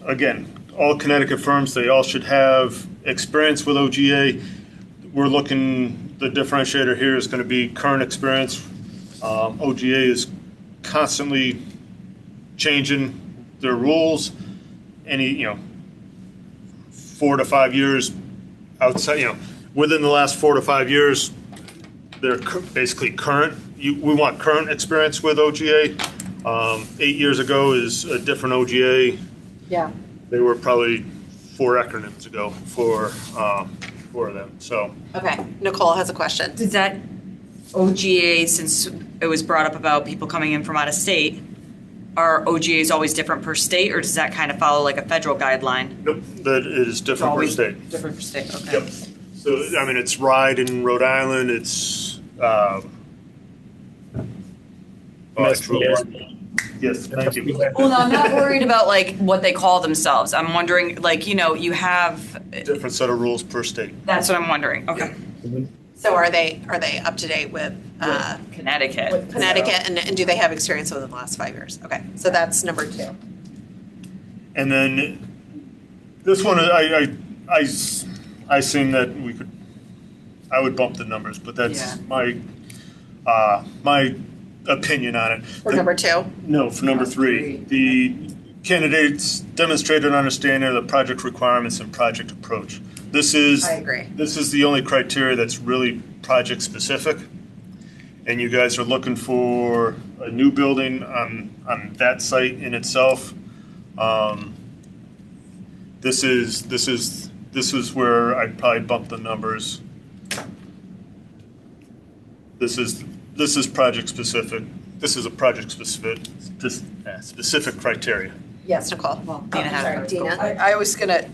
again, all Connecticut firms, they all should have experience with OGA. We're looking, the differentiator here is going to be current experience. OGA is constantly changing their rules. Any, 4 to 5 years outside, within the last 4 to 5 years, they're basically current. We want current experience with OGA. 8 years ago is a different OGA. Yeah. They were probably 4 acronyms ago for them. So. Okay, Nicole has a question. Does that OGA, since it was brought up about people coming in from out of state, are OGAs always different per state, or does that kind of follow like a federal guideline? Nope, that is different per state. Different per state, okay. Yep. So, it's RIDE in Rhode Island, it's, yes, thank you. Well, no, I'm not worried about like what they call themselves. I'm wondering, like, you have, Different set of rules per state. that's what I'm wondering, okay. So are they up to date with Connecticut. Connecticut, and do they have experience within the last 5 years? Okay, so that's number 2. And then this one, I assume that I would bump the numbers, but that's my opinion on it. For number 2? No, for number 3. The candidates demonstrated understanding of the project requirements and project approach. I agree. This is the only criteria that's really project specific. And you guys are looking for a new building on that site in itself. This is where I'd probably bump the numbers. This is project specific. This is a project specific criteria. Yes, Nicole. Dina had it. Dina? I was gonna,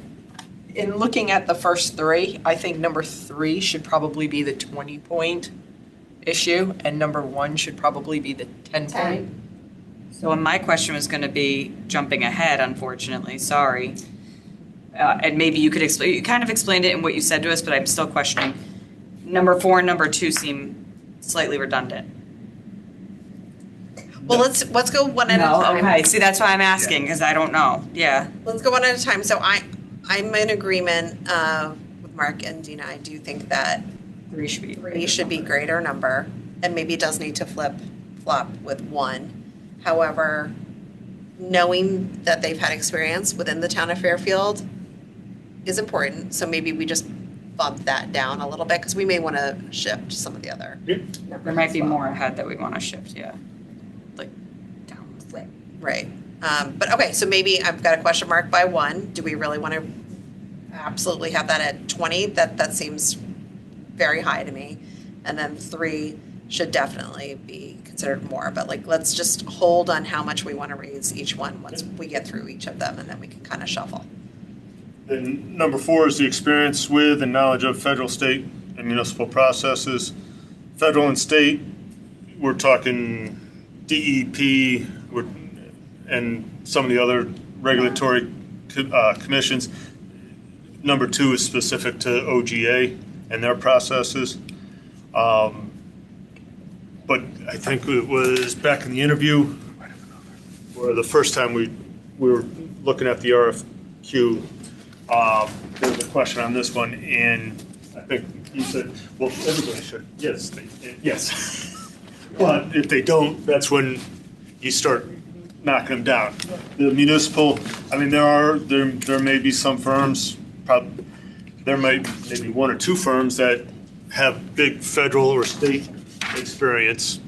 in looking at the first 3, I think number 3 should probably be the 20-point issue, and number 1 should probably be the 10-point. So my question was gonna be, jumping ahead, unfortunately, sorry. And maybe you could explain, you kind of explained it in what you said to us, but I'm still questioning. Number 4 and number 2 seem slightly redundant. Well, let's go one at a time. Okay, see, that's why I'm asking, because I don't know, yeah. Let's go one at a time. So I'm in agreement with Mark and Dina. I do think that 3 should be. 3 should be greater number, and maybe it does need to flop with 1. However, knowing that they've had experience within the town of Fairfield is important. So maybe we just bump that down a little bit, because we may want to shift some of the other. There might be more ahead that we want to shift, yeah. Like down. Right. But okay, so maybe I've got a question mark by 1. Do we really want to absolutely have that at 20? That seems very high to me. And then 3 should definitely be considered more. But let's just hold on how much we want to raise each one once we get through each of them, and then we can kind of shuffle. Then number 4 is the experience with and knowledge of federal, state, and municipal processes. Federal and state, we're talking DEP and some of the other regulatory commissions. Number 2 is specific to OGA and their processes. But I think it was back in the interview, where the first time we were looking at the RFQ, there was a question on this one, and I think you said, well, everybody should. Yes, yes. But if they don't, that's when you start knocking them down. The municipal, there may be some firms, there might maybe 1 or 2 firms that have big federal or state experience,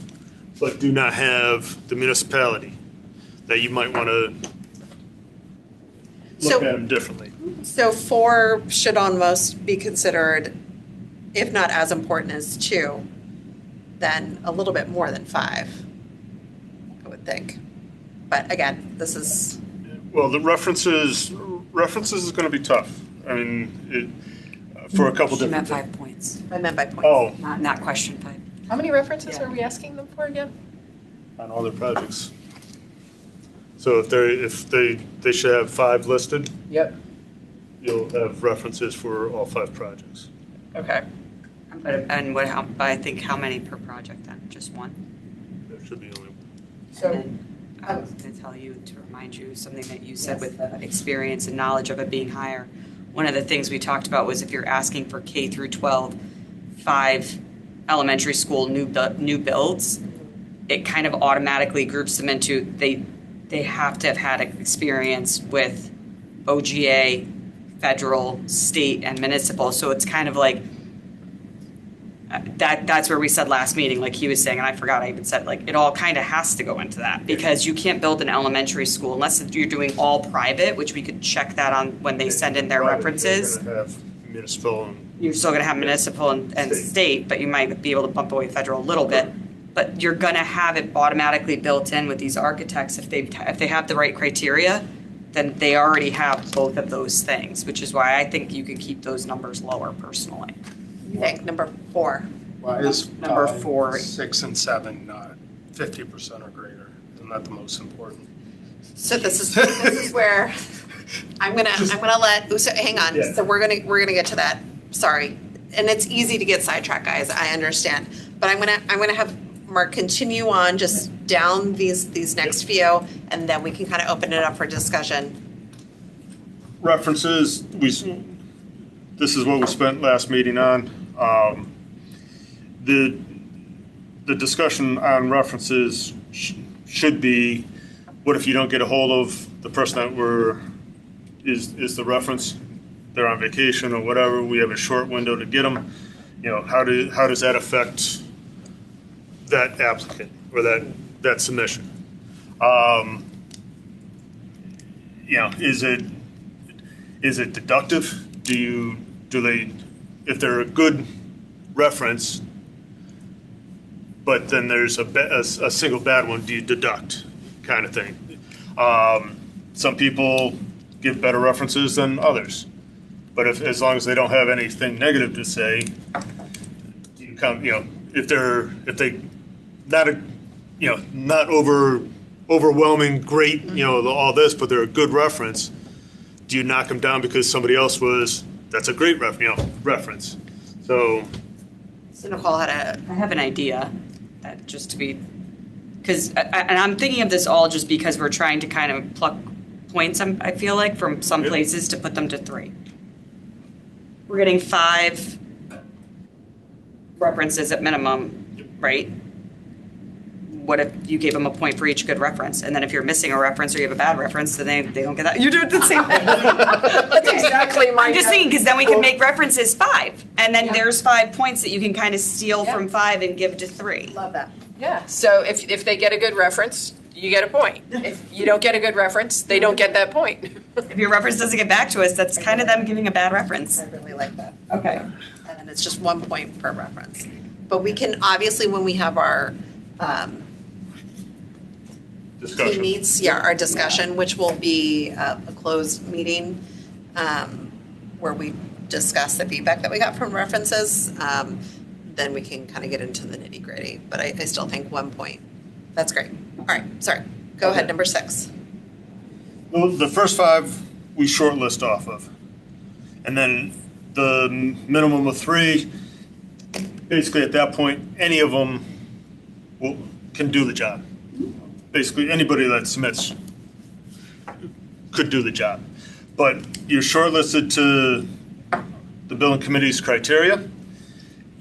but do not have the municipality, that you might want to look at them differently. So 4 should almost be considered, if not as important as 2, then a little bit more than 5, I would think. But again, this is. Well, the references is going to be tough. For a couple She different. meant 5 points, I meant by points. Oh, not question 5. How many references Yeah. are we asking them for again? on all their projects. So if they should have 5 listed, Yep, you'll have references for all 5 projects. okay. But I think how many per project then? Just one? There should be only. So, And I was going to tell you to remind you something that you said with experience and knowledge of it being higher. One of the things we talked about was if you're asking for K through 12, 5 elementary school new builds, it kind of automatically groups them into they have to have had experience with OGA, federal, state, and municipal. So it's kind of like that's where we said last meeting, like he was saying, and I forgot I even said, like, it all kind of has to go into that because you can't build an elementary school unless you're doing all private, which we could check that on when they send in their references. You're gonna have municipal and You're still going to have municipal and state, but you might be able to bump away federal a little bit. But you're going to have it automatically built in with these architects if they have the right criteria, then they already have both of those things, which is why I think you could keep those numbers lower personally. I think number 4. Why is Number 5, 4. 6, and 7 not 50% or greater? Isn't that the most important? So this is where I'm gonna let Uso hang on. Yeah. So we're gonna get to that. Sorry, and it's easy to get sidetracked, guys. I understand, but I'm gonna have Mark continue on just down these next few, and then we can kind of open it up for discussion. references, this is what we spent last meeting on. The discussion on references should be, what if you don't get a hold of the person that is the reference? They're on vacation or whatever, we have a short window to get them. You know, how does that affect that applicant or that submission? You know, is it deductive? Do they, if they're a good reference, but then there's a single bad one, do you deduct, kind of thing? Some people give better references than others, but as long as they don't have anything negative to say, you come, you know, if they not overwhelming, great, you know, all this, but they're a good reference, do you knock them down because somebody else that's a great reference? So Nicole had I have an idea that just to be, because, and I'm thinking of this all just because we're trying to kind of pluck points, I feel like, from some Yep. places to put them to 3. We're getting 5 references at minimum, right? What if you gave them a point for each good reference? And then if you're missing a reference or you have a bad reference, then they don't get that. You do it the same thing. That's exactly my. I'm just thinking, because then we can make references 5. And then there's 5 points that you can kind of steal Yeah. from 5 and give to 3. love that. Yeah, so if they get a good reference, you get a point. If you don't get a good reference, they don't get that point. If your reference doesn't get back to us, that's kind of them giving a bad reference. I really like that. Okay. And then it's just 1 point per reference. But we can, obviously, when we have our team discussion. meets, our discussion, which will be a closed meeting, where we discuss the feedback that we got from references, then we can kind of get into the nitty gritty. But I still think 1 point. That's great. All right, sorry. Go ahead, number 6. Well, the first 5 we shortlist off of. And then the minimum of 3, basically at that point, any of them can do the job. Basically, anybody that submits could do the job. But you're shortlisted to the building committee's criteria.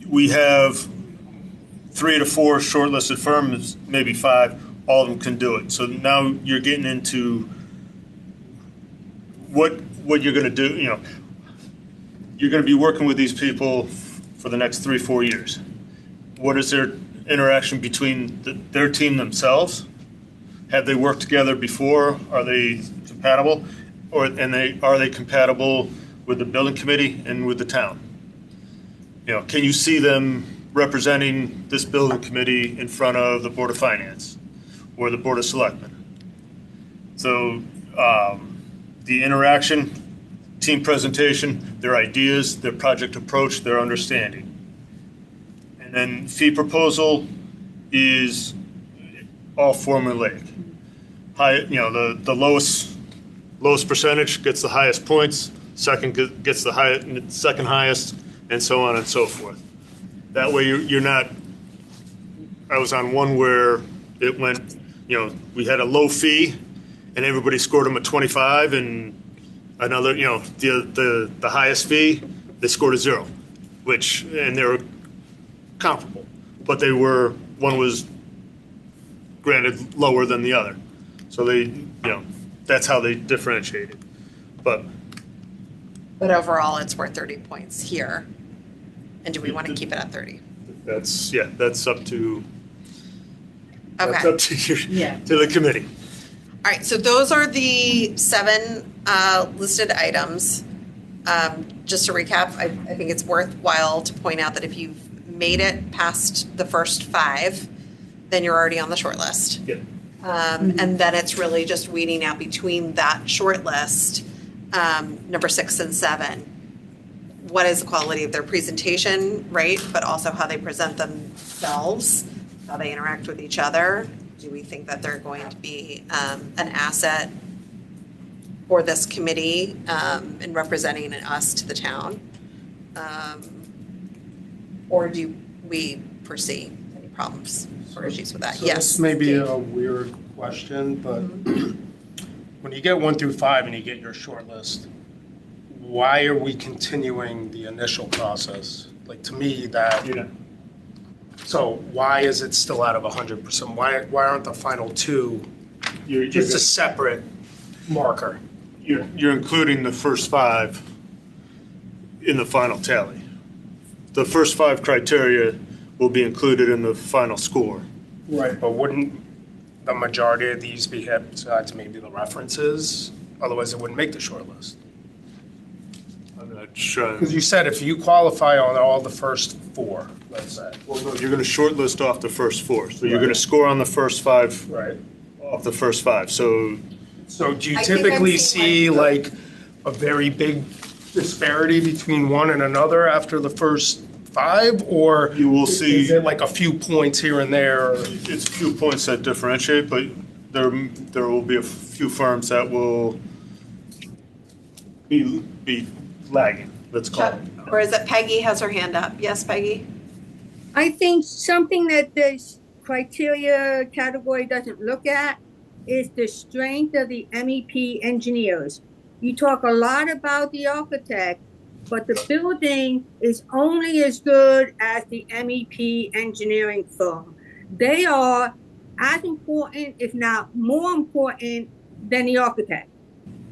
We have 3 to 4 shortlisted firms, maybe 5, all of them can do it. So now you're getting into what you're going to do. You know, you're going to be working with these people for the next 3-4 years. What is their interaction between their team themselves? Have they worked together before? Are they compatible? Are they compatible with the building committee and with the town? You know, can you see them representing this building committee in front of the Board of Finance or the Board of Selectmen? So the interaction, team presentation, their ideas, their project approach, their understanding. And then fee proposal is all formulaic. High, the lowest percentage gets the highest points, gets the second highest, and so on and so forth. That way you're not, I was on one where it went, we had a low fee and everybody scored them a 25, and another, the highest fee, they scored a 0, and they were comparable, but one was granted lower than the other. So that's how they differentiated. But overall, it's worth 30 points here. And do we want to keep it at 30? that's up to Okay. to the committee. All right, so those are the 7 listed items. Just to recap, I think it's worthwhile to point out that if you've made it past the first 5, then you're already on the short list. Yeah. And then it's really just weeding out between that short list, number 6 and 7. What is the quality of their presentation, right? But also how they present themselves, how they interact with each other. Do we think that they're going to be an asset for this committee in representing us to the town? Or do we foresee any problems or issues with that? So Yes. this may be a weird question, but when you get 1 through 5 and you get your short list, why are we continuing the initial process? Like, to me, so why is it still out of 100%? Why aren't the final 2 just a separate marker? You're including the first 5 in the final tally. The first 5 criteria will be included in the final score. Right, but wouldn't the majority of these be hit besides maybe the references? Otherwise, it wouldn't make the short list. I'm not sure. Because you said if you qualify on all the first 4, let's say. Well, no, you're going to shortlist off the first 4. So you're going to score on the first 5 Right. off the first 5. So Do you I think typically I'm see seeing, like a very big disparity between one and another after the first 5? Or you will see is it like a few points here and there? it's a few points that differentiate, but there will be a few firms that will be lagging, let's call it. Or is it Peggy has her hand up? Yes, Peggy? I think something that this criteria category doesn't look at is the strength of the MEP engineers. You talk a lot about the architect, but the building is only as good as the MEP engineering firm. They are as important, if not more important, than the architect.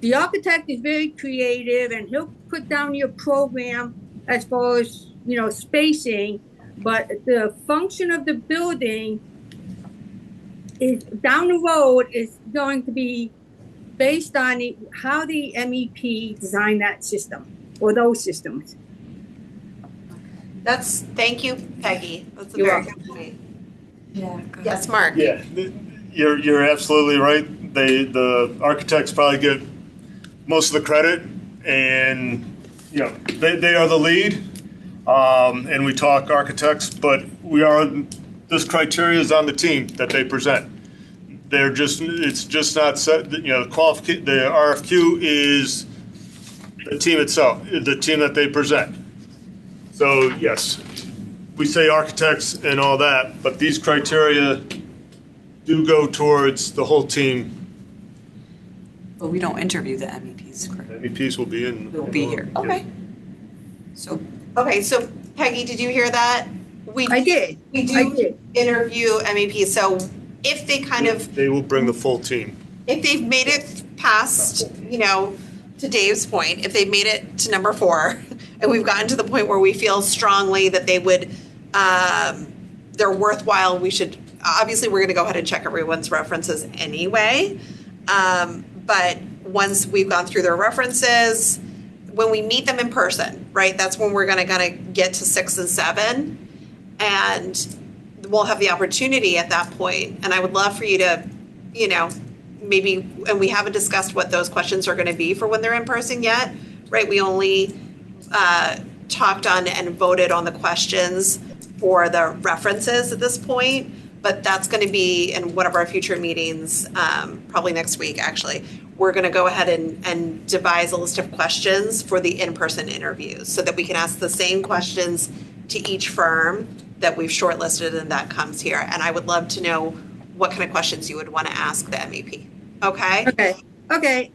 The architect is very creative and he'll put down your program as far as, spacing, but the function of the building is down the road is going to be based on how the MEP designed that system or those systems. Thank you, Peggy. That's a You're very welcome. good point. Yeah. Yes, Mark? Yeah, you're absolutely right. The architects probably get most of the credit, and they are the lead. And we talk architects, but this criteria is on the team that they present. It's just not set. The RFQ is the team itself, the team that they present. So yes, we say architects and all that, but these criteria do go towards the whole team. But we don't interview the MEPs, correct? MEPs will be in. Will be here. Okay. So Okay, so Peggy, did you hear that? I did. We I do did. interview MEPs, so if they They will bring the full team. if they've made it past, to Dave's point, if they've made it to number 4, and we've gotten to the point where we feel strongly that they would, they're worthwhile, obviously, we're gonna go ahead and check everyone's references anyway. But once we've gone through their references, when we meet them in person, right, that's when we're gonna get to 6 and 7. And we'll have the opportunity at that point. And I would love for you to, maybe, and we haven't discussed what those questions are gonna be for when they're in person yet, right? We only talked on and voted on the questions for the references at this point. but that's going to be in one of our future meetings, probably next week, actually. We're going to go ahead and devise a list of questions for the in-person interviews so that we can ask the same questions to each firm that we've shortlisted and that comes here. And I would love to know what kind of questions you would want to ask the MEP. Okay? Okay.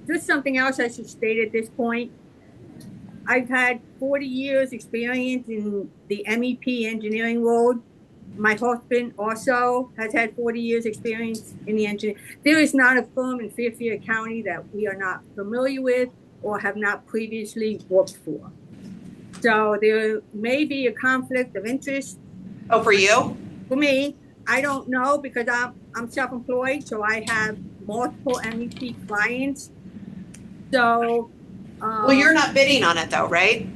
Just something else I should state at this point. I've had 40 years experience in the MEP engineering world. My husband also has had 40 years experience in the engineering. There is not a firm in Fairfield County that we are not familiar with or have not previously worked for. So there may be a conflict of interest. Oh, for you? For me, I don't know because I'm self-employed, so I have multiple MEP clients. So, Well, you're not bidding on it though, right?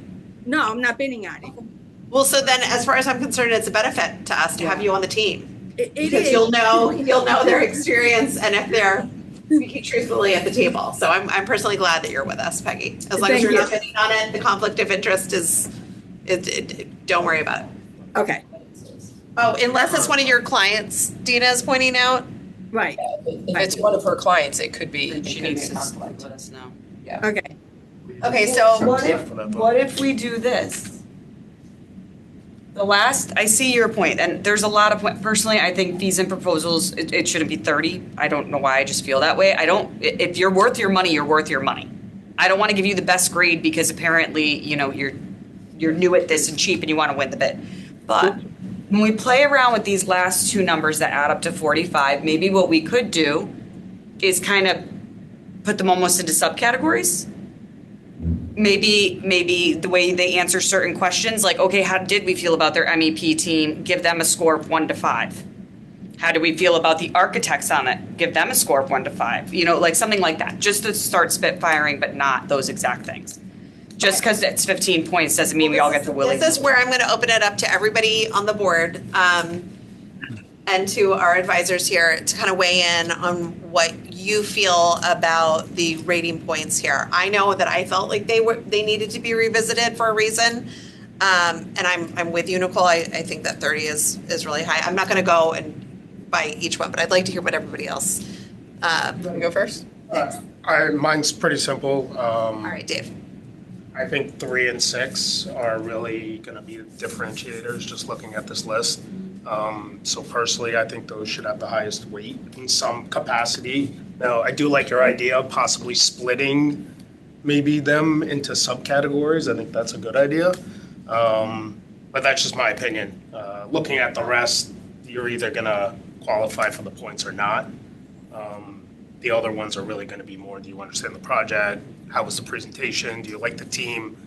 no, I'm not bidding on it. Well, so then as far as I'm concerned, it's a benefit to us to have you on the team. It Because is. you'll know their experience and if they're speaking truthfully at the table. So I'm personally glad that you're with us, Peggy. As long as Thank you're you. not bidding on it, the conflict of interest don't worry about it. Okay, Oh, unless it's one of your clients, Dina is pointing out. right. If it's one of her clients, it could be. Then she needs to let us know. Okay. Okay, so What if we do this? I see your point, and there's a lot of, personally, I think fees and proposals, it shouldn't be 30. I don't know why, I just feel that way. If you're worth your money, you're worth your money. I don't want to give you the best grade because apparently, you're new at this and cheap and you want to win the bid. But when we play around with these last two numbers that add up to 45, maybe what we could do is kind of put them almost into subcategories. Maybe the way they answer certain questions, like, okay, how did we feel about their MEP team? Give them a score of 1 to 5. How do we feel about the architects on it? Give them a score of 1 to 5. Like something like that, just to start spitfiring, but not those exact things. Just because it's 15 points doesn't mean we all get the willy. This is where I'm going to open it up to everybody on the board and to our advisors here to kind of weigh in on what you feel about the rating points here. I know that I felt like they needed to be revisited for a reason. And I'm with you, Nicole. I think that 30 is really high. I'm not going to go and by each one, but I'd like to hear what everybody else. You want to go first? Mine's pretty simple. All right, Dave. I think 3 and 6 are really going to be differentiators just looking at this list. So personally, I think those should have the highest weight in some capacity. Now, I do like your idea of possibly splitting maybe them into subcategories. I think that's a good idea. But that's just my opinion. Looking at the rest, you're either going to qualify for the points or not. The other ones are really going to be more, do you understand the project? How was the presentation? Do you like the team?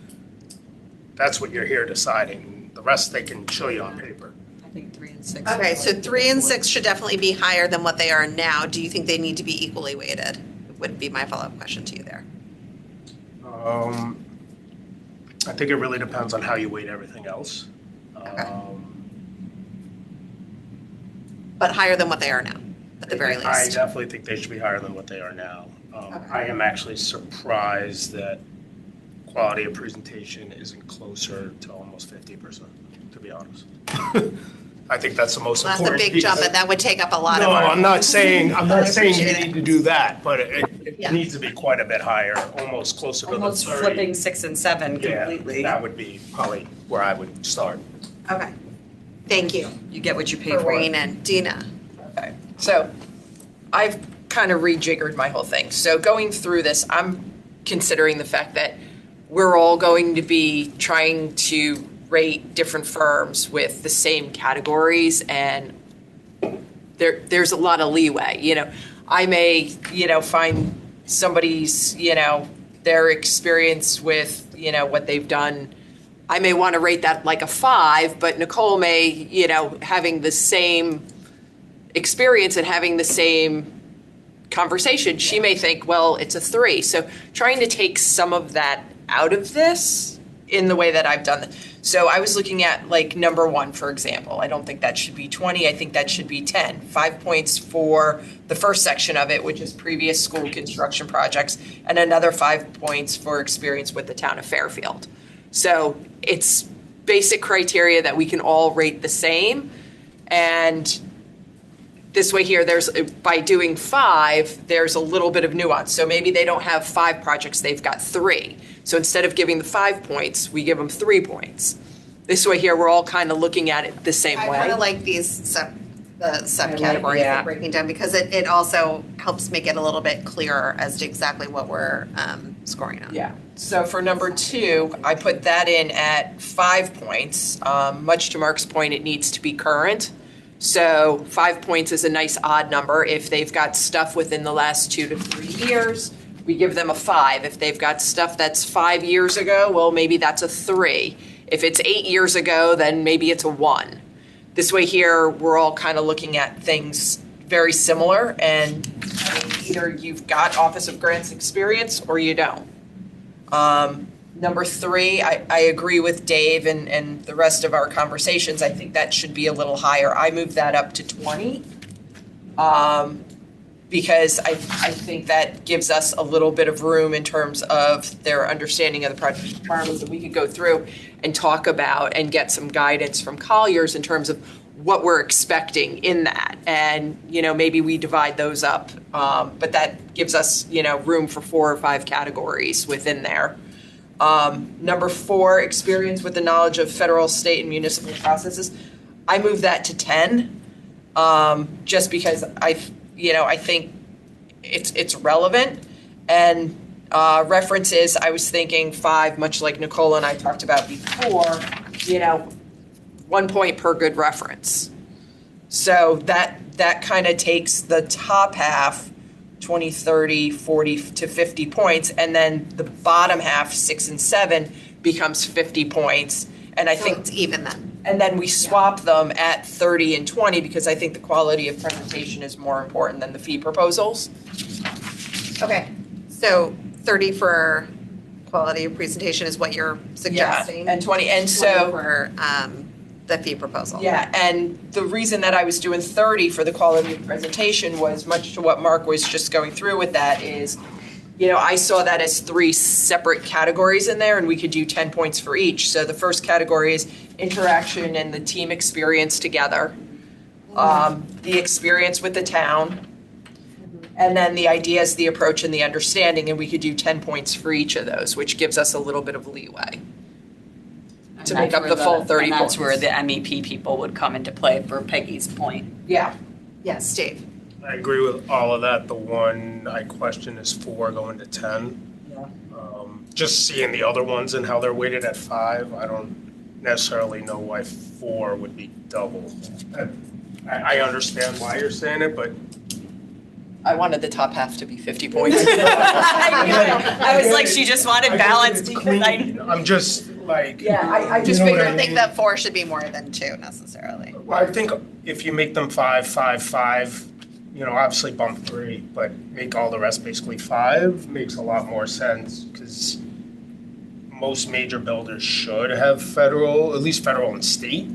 That's what you're here deciding. The rest they can show you on paper. I think 3 and 6. Okay, so 3 and 6 should definitely be higher than what they are now. Do you think they need to be equally weighted? Would be my follow-up question to you there. I think it really depends on how you weight everything else. But higher than what they are now, at the very I least. definitely think they should be higher than what they are now. I am actually surprised that quality of presentation isn't closer to almost 50%, to be honest. I think that's the most That's a important big piece. jump, and that would take up a lot of No, our. I'm not saying you appreciate need it. to do that, but it Yeah. needs to be quite a bit higher, almost closer to the 30. Almost flipping 6 and 7 completely. Yeah, that would be probably where I would start. Okay, thank you You get what you pay for for. weighing in. Dina? Okay, so I've kind of rejiggered my whole thing. So going through this, I'm considering the fact that we're all going to be trying to rate different firms with the same categories, and there's a lot of leeway. I may, find somebody's, their experience with, what they've done. I may want to rate that like a 5, but Nicole may, having the same experience and having the same conversation, she may think, well, it's a 3. So trying to take some of that out of this in the way that I've done it. So I was looking at like number 1, for example. I don't think that should be 20. I think that should be 10. 5 points for the first section of it, which is previous school construction projects, and another 5 points for experience with the town of Fairfield. So it's basic criteria that we can all rate the same. And This way here, by doing 5, there's a little bit of nuance. So maybe they don't have 5 projects, they've got 3. So instead of giving the 5 points, we give them 3 points. This way here, we're all kind of looking at it the same I way. kind of like the subcategories yeah. for breaking down because it also helps make it a little bit clearer as to exactly what we're scoring on. Yeah. So for number 2, I put that in at 5 points. Much to Mark's point, it needs to be current. So 5 points is a nice odd number. If they've got stuff within the last 2 to 3 years, we give them a 5. If they've got stuff that's 5 years ago, well, maybe that's a 3. If it's 8 years ago, then maybe it's a 1. This way here, we're all kind of looking at things very similar, and either you've got Office of Grants experience or you don't. Number 3, I agree with Dave and the rest of our conversations. I think that should be a little higher. I moved that up to 20 because I think that gives us a little bit of room in terms of their understanding of the project requirements that we could go through and talk about and get some guidance from Colliers in terms of what we're expecting in that. And, maybe we divide those up, but that gives us, room for 4 or 5 categories within there. Number 4, experience with the knowledge of federal, state, and municipal processes. I moved that to 10, just because I think it's relevant. And references, I was thinking 5, much like Nicole and I talked about before, 1 point per good reference. So that kind of takes the top half, 20, 30, 40 to 50 points, and then the bottom half, 6 and 7, becomes 50 points. And I think it's even then. And then we swap them at 30 and 20 because I think the quality of presentation is more important than the fee proposals. Okay, so 30 for quality of presentation is what you're suggesting. Yeah, and 20, and 20 so for the fee proposal. Yeah, and the reason that I was doing 30 for the quality of presentation was much to what Mark was just going through with that is, I saw that as 3 separate categories in there and we could do 10 points for each. So the first category is interaction and the team experience together, the experience with the town, and then the ideas, the approach, and the understanding, and we could do 10 points for each of those, which gives us a little bit of leeway to make up the full 30 and points. that's where the MEP people would come into play for Peggy's point. Yeah. Yes, Dave. I agree with all of that. The one I question is 4 going to 10. Yeah. Just seeing the other ones and how they're weighted at 5, I don't necessarily know why 4 would be double. I understand why you're saying it, but I wanted the top half to be 50 points. I was like, she just wanted balance. I'm just like. Yeah, I just You know what figured I don't think that 4 should be more than 2 necessarily. Well, I think if you make them 5, 5, 5, obviously bump 3, but make all the rest basically 5 makes a lot more sense because most major builders should have federal, at least federal and state.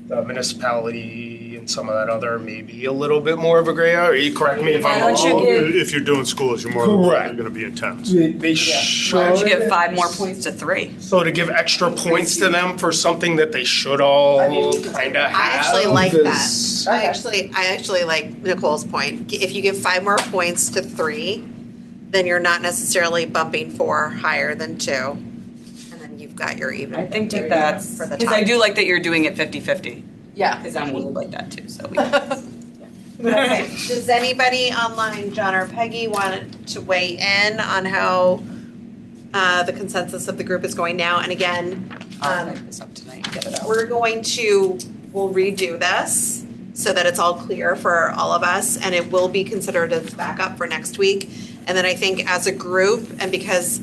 The municipality and some of that other maybe a little bit more of a gray area. You correct me if I'm Why don't you wrong. give- If you're doing schools, you're more Correct. going to be in towns. They should. Why don't you give 5 more points to 3? So to give extra points to them for something that they should all kind of have. I actually like that. is- I actually like Nicole's point. If you give 5 more points to 3, then you're not necessarily bumping 4 higher than 2. And then you've got your even. I think that that's, For the because I top. do like that you're doing it 50-50, Yeah. because I'm weird like that too, so. Okay, does anybody online, John or Peggy, want to weigh in on how the consensus of the group is going now? And again, I'll type this up tonight and get it out. we'll redo this so that it's all clear for all of us, and it will be considered as backup for next week. And then I think as a group, and because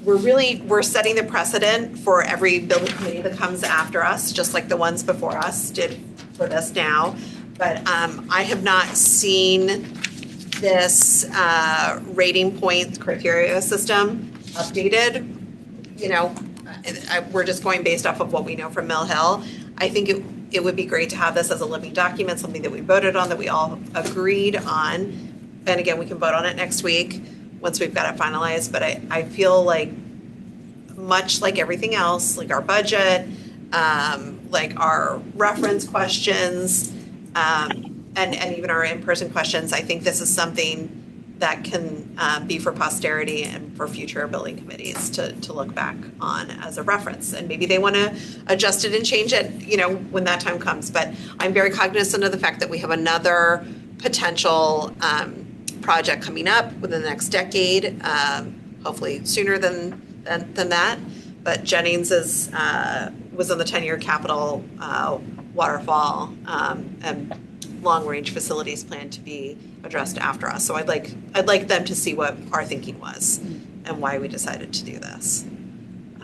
we're setting the precedent for every building committee that comes after us, just like the ones before us did for this now. But I have not seen this rating points criteria system updated. We're just going based off of what we know from Mill Hill. I think it would be great to have this as a living document, something that we voted on, that we all agreed on. And again, we can vote on it next week once we've got it finalized. But I feel like, much like everything else, like our budget, like our reference questions, and and even our in-person questions, I think this is something that can be for posterity and for future building committees to look back on as a reference. And maybe they want to adjust it and change it, when that time comes. But I'm very cognizant of the fact that we have another potential project coming up within the next decade, hopefully sooner than that. But Jennings was on the 10-year capital waterfall and long-range facilities plan to be addressed after us. So I'd like them to see what our thinking was and why we decided to do this.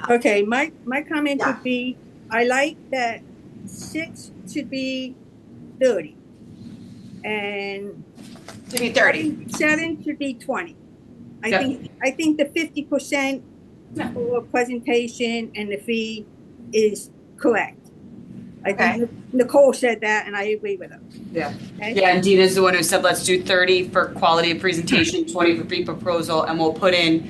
Okay, my comment Yeah. would be, I like that 6 should be 30. And To be 30. 7 should be 20. Yep. I think the 50% for presentation and the fee is correct. I think Nicole said that, and I agree with her. Yeah. Okay? Yeah, and Dina's the one who said, let's do 30 for quality of presentation, 20 for pre-proposal, and we'll put in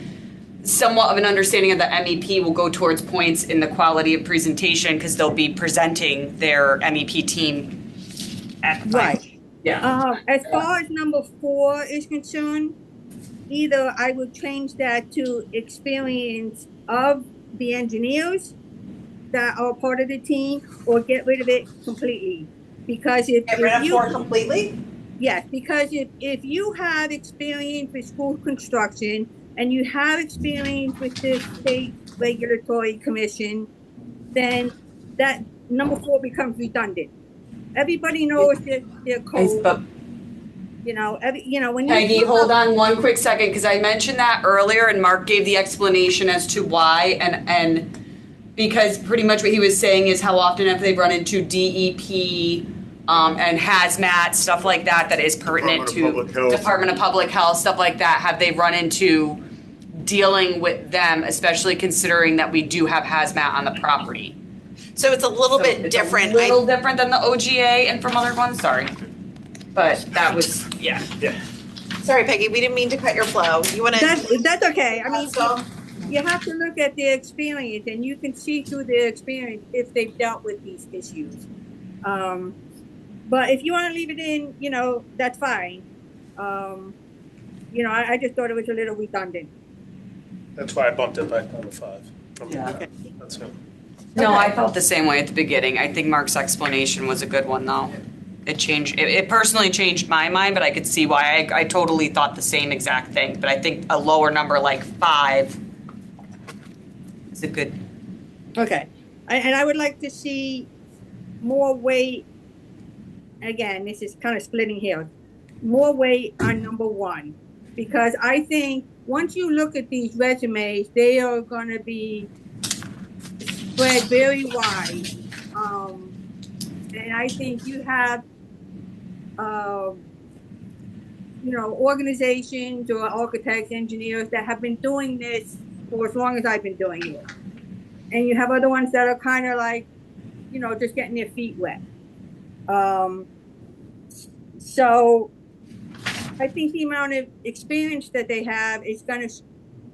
somewhat of an understanding of the MEP will go towards points in the quality of presentation because they'll be presenting their MEP team at the time. Right. Yeah. As far as number 4 is concerned, either I would change that to experience of the engineers that are part of the team, or get rid of it completely. Because if you 4 completely? yes, because if you have experience with school construction and you have experience with the state regulatory commission, then that number 4 becomes redundant. Everybody knows their code. When Peggy, hold on one quick second, because I mentioned that earlier and Mark gave the explanation as to why, and because pretty much what he was saying is how often have they run into DEP and hazmat, stuff like that is pertinent to Department of Public Health, stuff like that, have they run into dealing with them, especially considering that we do have hazmat on the property. So it's a little bit different. A little different than the OGA and from other ones, sorry. But that was, yeah. Sorry, Peggy, we didn't mean to cut your flow. You want to? That's okay. I mean, you have to look at their experience, and you can see through their experience if they've dealt with these issues. But if you want to leave it in, that's fine. I just thought it was a little redundant. That's why I bumped it back down to 5. Yeah. Okay. That's it. No, I felt the same way at the beginning. I think Mark's explanation was a good one, though. It personally changed my mind, but I could see why. I totally thought the same exact thing. But I think a lower number like 5 is a good. Okay. And I would like to see more weight. Again, this is kind of splitting hairs. More weight on number 1. Because I think once you look at these resumes, they are going to be spread very wide. And I think you have, organizations or architects, engineers that have been doing this for as long as I've been doing it. And you have other ones that are kind of like, just getting their feet wet. So I think the amount of experience that they have is going to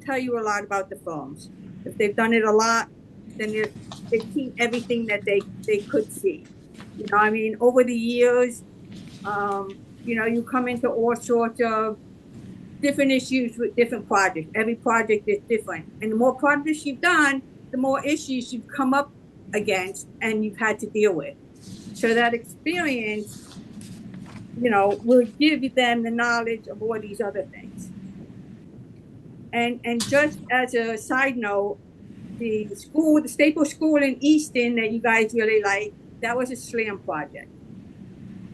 tell you a lot about the firms. If they've done it a lot, then they keep everything that they could see. Over the years, you come into all sorts of different issues with different projects. Every project is different. And the more projects you've done, the more issues you've come up against and you've had to deal with. So that experience, will give them the knowledge of all these other things. And just as a side note, the Staples School in Easton that you guys really like, that was a SLAM project.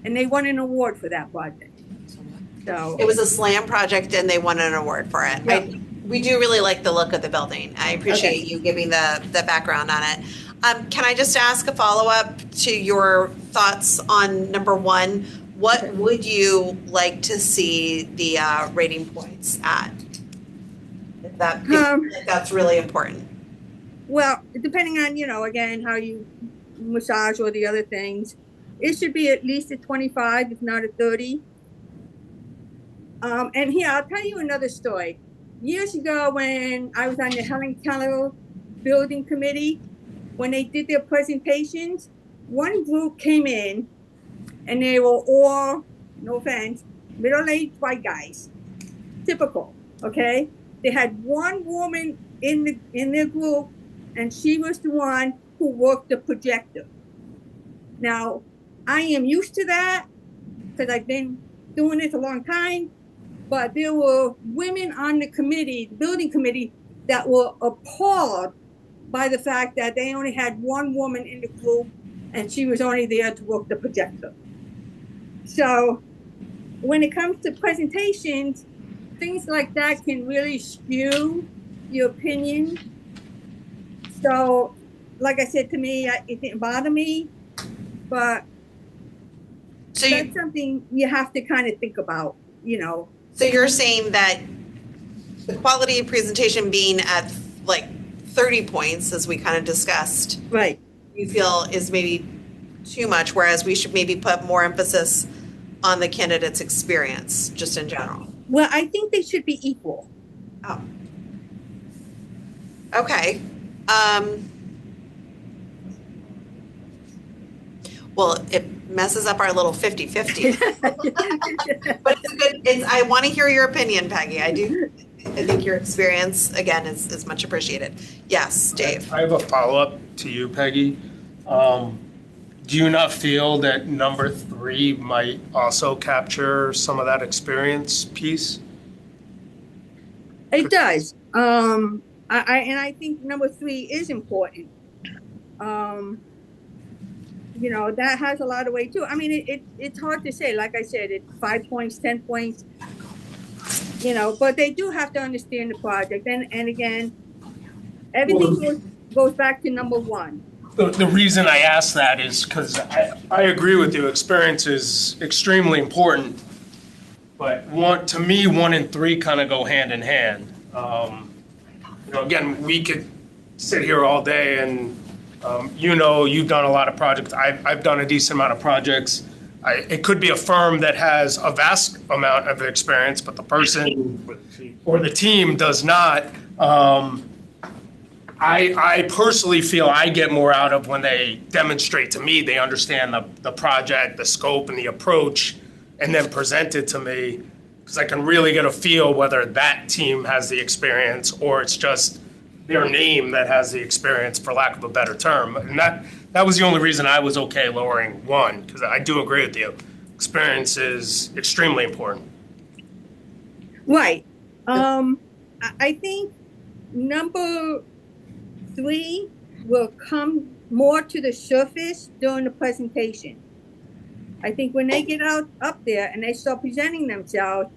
And they won an award for that project. So It was a SLAM project and they won an award for it. Yeah. We do really like the look of the building. I appreciate you giving the background on it. Can I just ask a follow-up to your thoughts on number 1? What would you like to see the rating points at? If that's really important. Well, depending on, again, how you massage or the other things, it should be at least a 25, if not a 30. And here, I'll tell you another story. Years ago, when I was on the Helen Keller Building Committee, when they did their presentations, one group came in and they were all no offense, middle-aged white guys. Typical, okay? They had one woman in their group, and she was the one who worked the projector. Now, I am used to that because I've been doing this a long time, but there were women on the committee, the building committee, that were appalled by the fact that they only had one woman in the group and she was only there to work the projector. So when it comes to presentations, things like that can really skew your opinion. So, like I said, to me, it didn't bother me, but So that's something you have to kind of think about, you know. So you're saying that the quality of presentation being at like 30 points, as we kind of discussed, Right. you feel is maybe too much, whereas we should maybe put more emphasis on the candidate's experience, just in general. Well, I think they should be equal. Oh. Okay. Well, it messes up our little 50-50. But it's good. I want to hear your opinion, Peggy. I do. I think your experience, again, is much appreciated. Yes, Dave. I have a follow-up to you, Peggy. Do you not feel that number 3 might also capture some of that experience piece? It does. I think number 3 is important. You know, that has a lot of weight too. I mean, it's hard to say. Like I said, it's 5 points, 10 points, you know, but they do have to understand the project. And again, everything goes back to number 1. The reason I ask that is because I agree with you. Experience is extremely important. But to me, 1 and 3 kind of go hand in hand. You know, again, we could sit here all day and, you know, you've done a lot of projects. I've done a decent amount of projects. It could be a firm that has a vast amount of experience, but the person or the team does not. I personally feel I get more out of when they demonstrate to me, they understand the project, the scope, and the approach, and then present it to me, because I can really get a feel whether that team has the experience or it's just their name that has the experience, for lack of a better term. And that was the only reason I was okay lowering 1, because I do agree with you. Experience is extremely important. Right. I think number 3 will come more to the surface during the presentation. I think when they get up there and they start presenting themselves,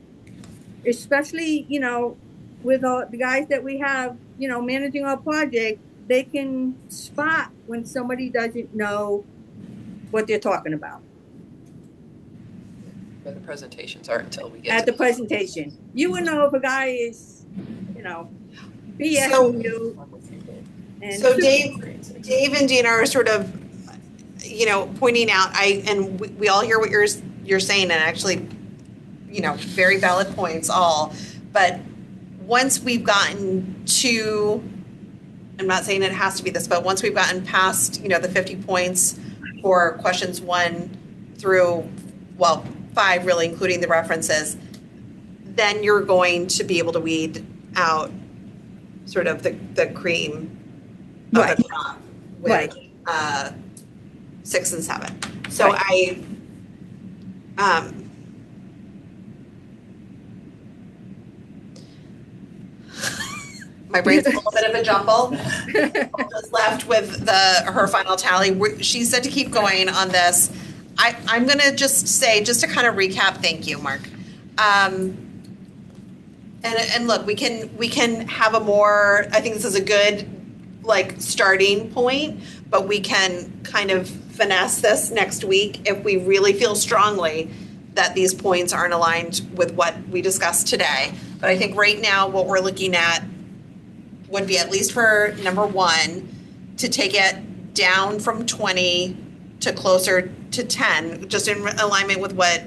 especially, you know, with the guys that we have, you know, managing our project, they can spot when somebody doesn't know what they're talking about. But the presentations aren't until we get At to the presentation. You would know if a guy is, you know, BSing you. So Dave and Dina are sort of, you know, pointing out, and we all hear what you're saying, and actually, you know, very valid points all. But once we've gotten to, I'm not saying it has to be this, but once we've gotten past, you know, the 50 points for questions 1 through, well, 5 really, including the references, then you're going to be able to weed out sort of the cream of the crop with 6 and 7. So my brain's a little bit of a jumble. Just left with her final tally. She said to keep going on this. I'm going to just say, just to kind of recap, thank you, Mark. And look, we can have a more, I think this is a good like starting point, but we can kind of finesse this next week if we really feel strongly that these points aren't aligned with what we discussed today. But I think right now what we're looking at would be, at least for number 1, to take it down from 20 to closer to 10, just in alignment with what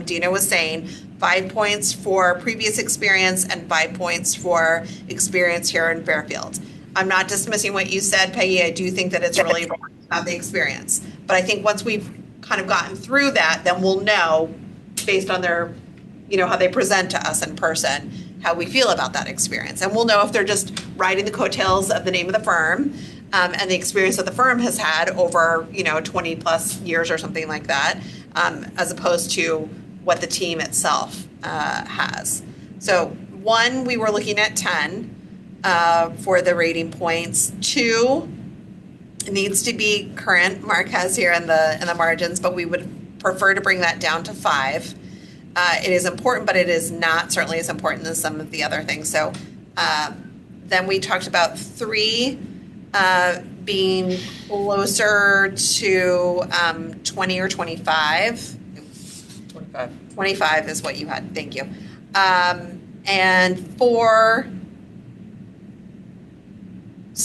Dina was saying. 5 points for previous experience and 5 points for experience here in Fairfield. I'm not dismissing what you said, Peggy. I do think that it's really important about the experience. But I think once we've kind of gotten through that, then we'll know based on their, how they present to us in person, how we feel about that experience. And we'll know if they're just riding the coattails of the name of the firm, and the experience that the firm has had over, 20 plus years or something like that, as opposed to what the team itself has. So 1, we were looking at 10 for the rating points. 2, it needs to be current. Mark has here in the margins, but we would prefer to bring that down to 5. It is important, but it is not certainly as important as some of the other things. So then we talked about 3 being closer to 20 or 25. 25. 25 is what you had. Thank you. And 4,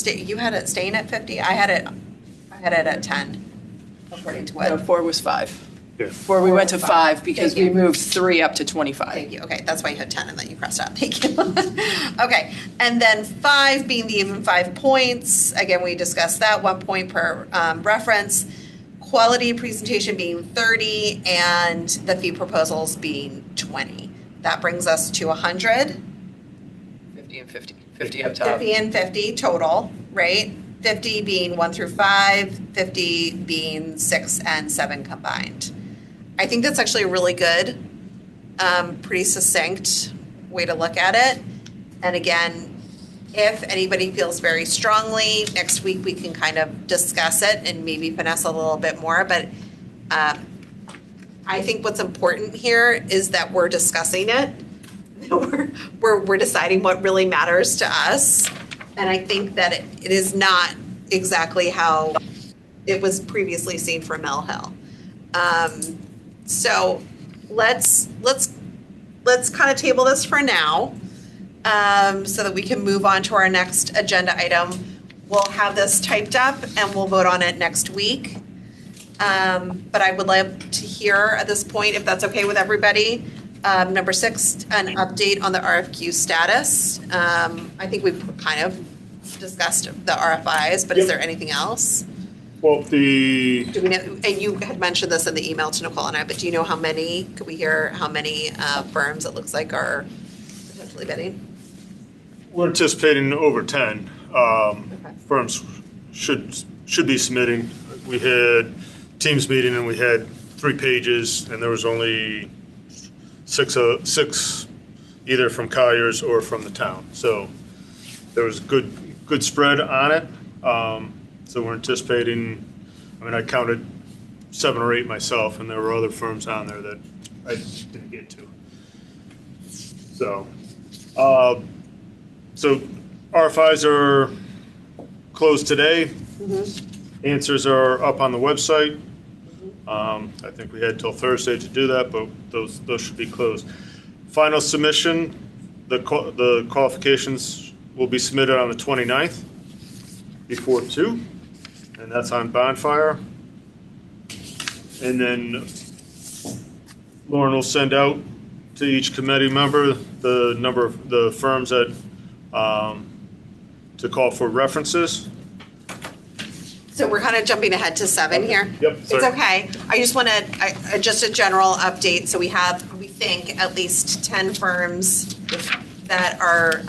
you had it staying at 50. I had it at 10, according to what. No, 4 was 5. Yeah. 4, we went to 5 because Thank we you. moved 3 up to 25. Thank you. Okay, that's why you had 10 and then you crossed out. Thank you. Okay, and then 5 being the even 5 points. Again, we discussed that, 1 point per reference. Quality presentation being 30 and the fee proposals being 20. That brings us to 100. 50 and 50. 50 up top. 50 and 50 total, right? 50 being 1 through 5, 50 being 6 and 7 combined. I think that's actually a really good, pretty succinct way to look at it. And again, if anybody feels very strongly, next week we can kind of discuss it and maybe finesse a little bit more. But I think what's important here is that we're discussing it. We're deciding what really matters to us. And I think that it is not exactly how it was previously seen for Mill Hill. So let's kind of table this for now, so that we can move on to our next agenda item. We'll have this typed up and we'll vote on it next week. But I would love to hear at this point, if that's okay with everybody, number 6, an update on the RFQ status. I think we've kind of discussed the RFIs, but is there anything else? Well, Do we know, and you had mentioned this in the email to Nicole and I, but do you know how many, could we hear how many firms it looks like are potentially bidding? we're anticipating over 10 firms should be submitting. We had Teams meeting and we had 3 pages and there was only six either from Colliers or from the town. So there was good spread on it. So we're anticipating, I counted 7 or 8 myself, and there were other firms on there that I didn't get to. So RFIs are closed today. Mm-hmm. Answers are up on the website. I think we had till Thursday to do that, but those should be closed. Final submission, the qualifications will be submitted on the 29th before 2, and that's on Bonfire. And then Lauren will send out to each committee member the number of the firms that to call for references. So we're kind of jumping ahead to 7 here. Yep, It's sorry. okay. I just want to, just a general update. So we think, at least 10 firms that are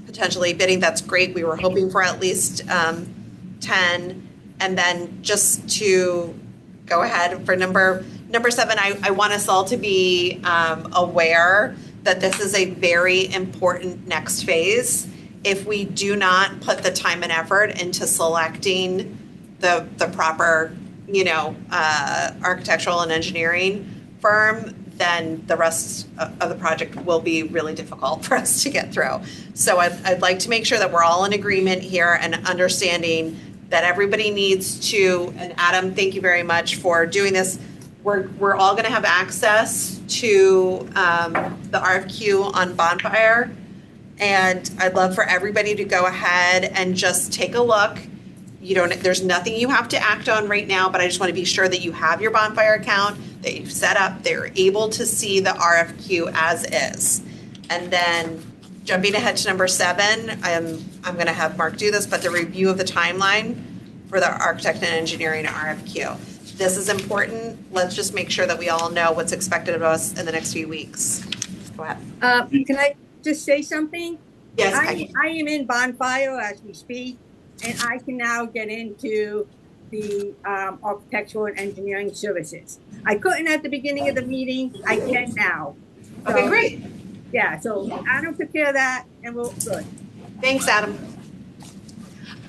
potentially bidding. That's great. We were hoping for at least 10. And then just to go ahead for number 7, I want us all to be aware that this is a very important next phase. If we do not put the time and effort into selecting the proper, architectural and engineering firm, then the rest of the project will be really difficult for us to get through. So I'd like to make sure that we're all in agreement here and understanding that everybody needs to, and Adam, thank you very much for doing this. We're all gonna have access to the RFQ on Bonfire. And I'd love for everybody to go ahead and just take a look. There's nothing you have to act on right now, but I just want to be sure that you have your Bonfire account, that you've set up, they're able to see the RFQ as is. And then jumping ahead to number 7, I'm going to have Mark do this, but the review of the timeline for the architect and engineering RFQ. this is important. Let's just make sure that we all know what's expected of us in the next few weeks. Go ahead. Can I just say something? Yes, I Peggy. am in Bonfire as we speak, and I can now get into the architectural and engineering services. I couldn't at the beginning of the meeting. I can now. Okay, So, great. Yeah, so Adam took care of that, and we're good. Thanks, Adam.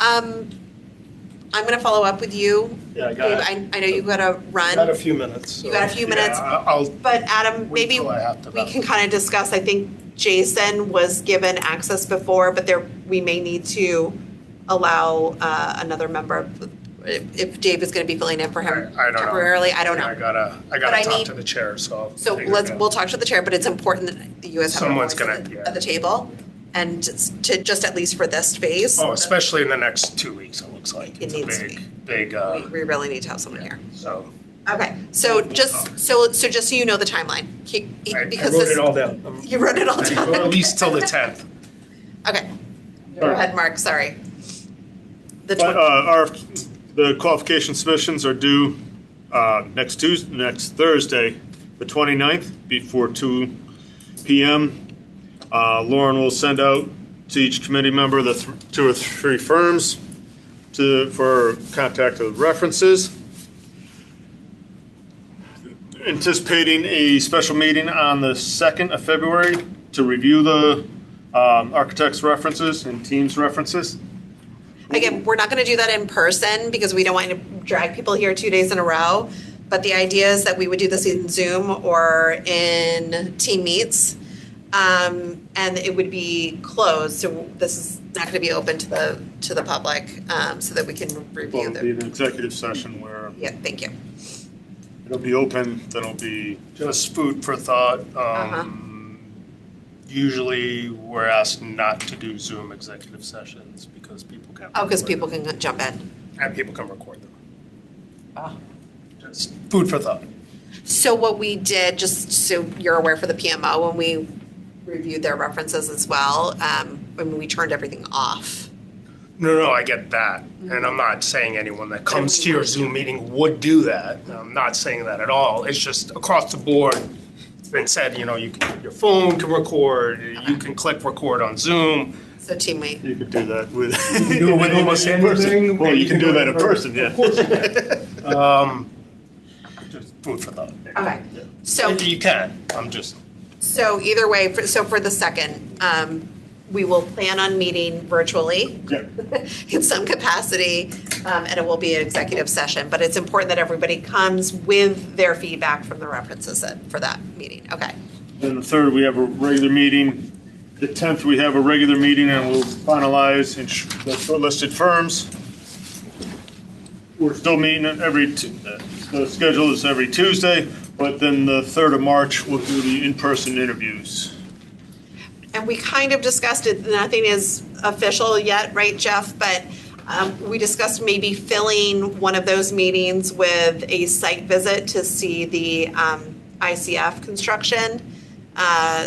I'm gonna follow up with you. Yeah, I Dave, got, I know you gotta run. got a few minutes. You got a few minutes. Yeah, I'll But Adam, wait maybe till I have to. we can kind of discuss, I think Jason was given access before, but we may need to allow another member, if Dave is gonna be filling in for him I don't know. temporarily, I don't Yeah, know. I But I gotta talk need- to the chair, so. So we'll talk to the chair, but it's important that you guys have a Someone's voice gonna- at the table. And to just at least for this phase. Oh, especially in the next 2 weeks, it looks like. It It's a needs to be. big, We really need to have someone here. so. Okay, so just so you know the timeline, I because wrote this, it all down. you wrote it all down. Or at least till the 10th. Okay, go ahead, Mark, sorry. The The qualification submissions are due next Thursday, the 29th, before 2 p.m. Lauren will send out to each committee member the 2 or 3 firms for contact of references. Anticipating a special meeting on the 2nd of February to review the architect's references and team's references. Again, we're not gonna do that in person because we don't want to drag people here 2 days in a row. But the idea is that we would do this in Zoom or in team meets. And it would be closed, so this is not gonna be open to the public, so that we can Well, review it'll be the, an executive session where yeah, thank you. it'll be open, then it'll be, Just food for thought. Uh-huh. Usually, we're asked not to do Zoom executive sessions because people can. Oh, because people can jump in. And people can record them. Ah. Just food for thought. So what we did, just so you're aware for the PMO, when we reviewed their references as well, when we turned everything off. No, I get that. And I'm not saying anyone that comes to your Zoom meeting would do that. I'm not saying that at all. It's just across the board, it's been said, your phone can record, you can click record on Zoom. So teammate, you could do that with. You can do it with almost anything. Well, you can do that in person, yeah. Just food for thought. okay, so. You can, I'm just. So either way, so for the 2nd, we will plan on meeting virtually Yeah. in some capacity, and it will be an executive session. But it's important that everybody comes with their feedback from the references for that meeting. Okay. Then the 3rd, we have a regular meeting. The 10th, we have a regular meeting and we'll finalize the shortlisted firms. We're still meeting the schedule is every Tuesday, but then the 3rd of March, we'll do the in-person interviews. And we kind of discussed it, nothing is official yet, right, Jeff? But we discussed maybe filling one of those meetings with a site visit to see the ICF construction.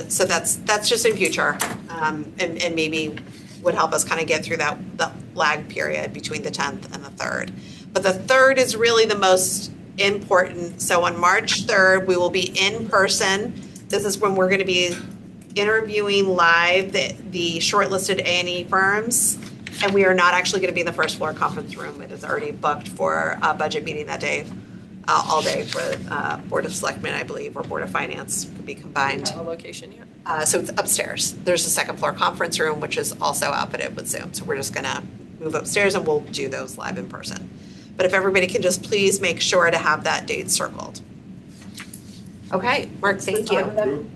So that's just in future, and maybe would help us kind of get through the lag period between the 10th and the 3rd. But the 3rd is really the most important. So on March 3rd, we will be in person. This is when we're going to be interviewing live the shortlisted A&E firms. And we are not actually going to be in the first floor conference room. It is already booked for a budget meeting that day, all day for Board of Selectmen, I believe, or Board of Finance could be combined. Have a location yet? So it's upstairs. There's a second floor conference room, which is also outfitted with Zoom. So we're just gonna move upstairs and we'll do those live in person. But if everybody can just please make sure to have that date circled. Okay, Mark, thank you.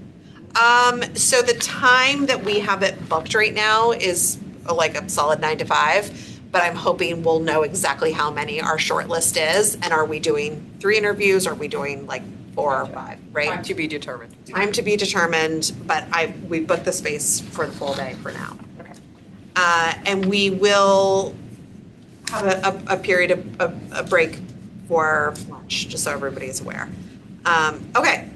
So the time that we have it booked right now is like a solid 9 to 5, but I'm hoping we'll know exactly how many our short list is, and are we doing 3 interviews, or are we doing like 4 or 5, right? Time to be determined. Time to be determined, but we booked the space for the full day for now. Okay. And we will have a period of a break for lunch, just so everybody is aware. Okay.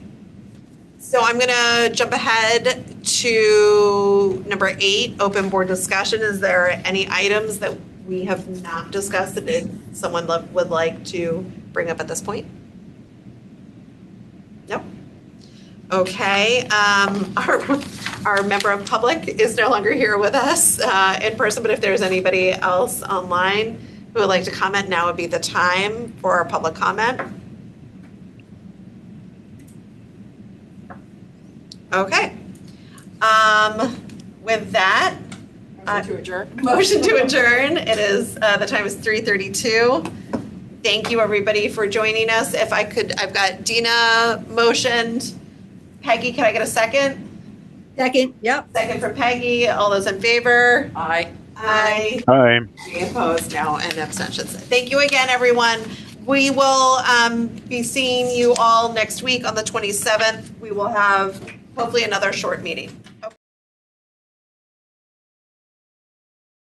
So I'm gonna jump ahead to number 8, open board discussion. Is there any items that we have not discussed that someone would like to bring up at this point? Nope. Okay, our member of public is no longer here with us in person, but if there's anybody else online who would like to comment, now would be the time for our public comment. Okay. With that, Motion to adjourn. motion to adjourn. It is, the time is 3:32. Thank you, everybody, for joining us. If I could, I've got Dina motioned. Peggy, can I get a second? Second, yep. Second for Peggy. All those in favor? Aye. Aye. Hi. Any opposed? No, and abstentions. Thank you again, everyone. We will be seeing you all next week on the 27th. We will have hopefully another short meeting.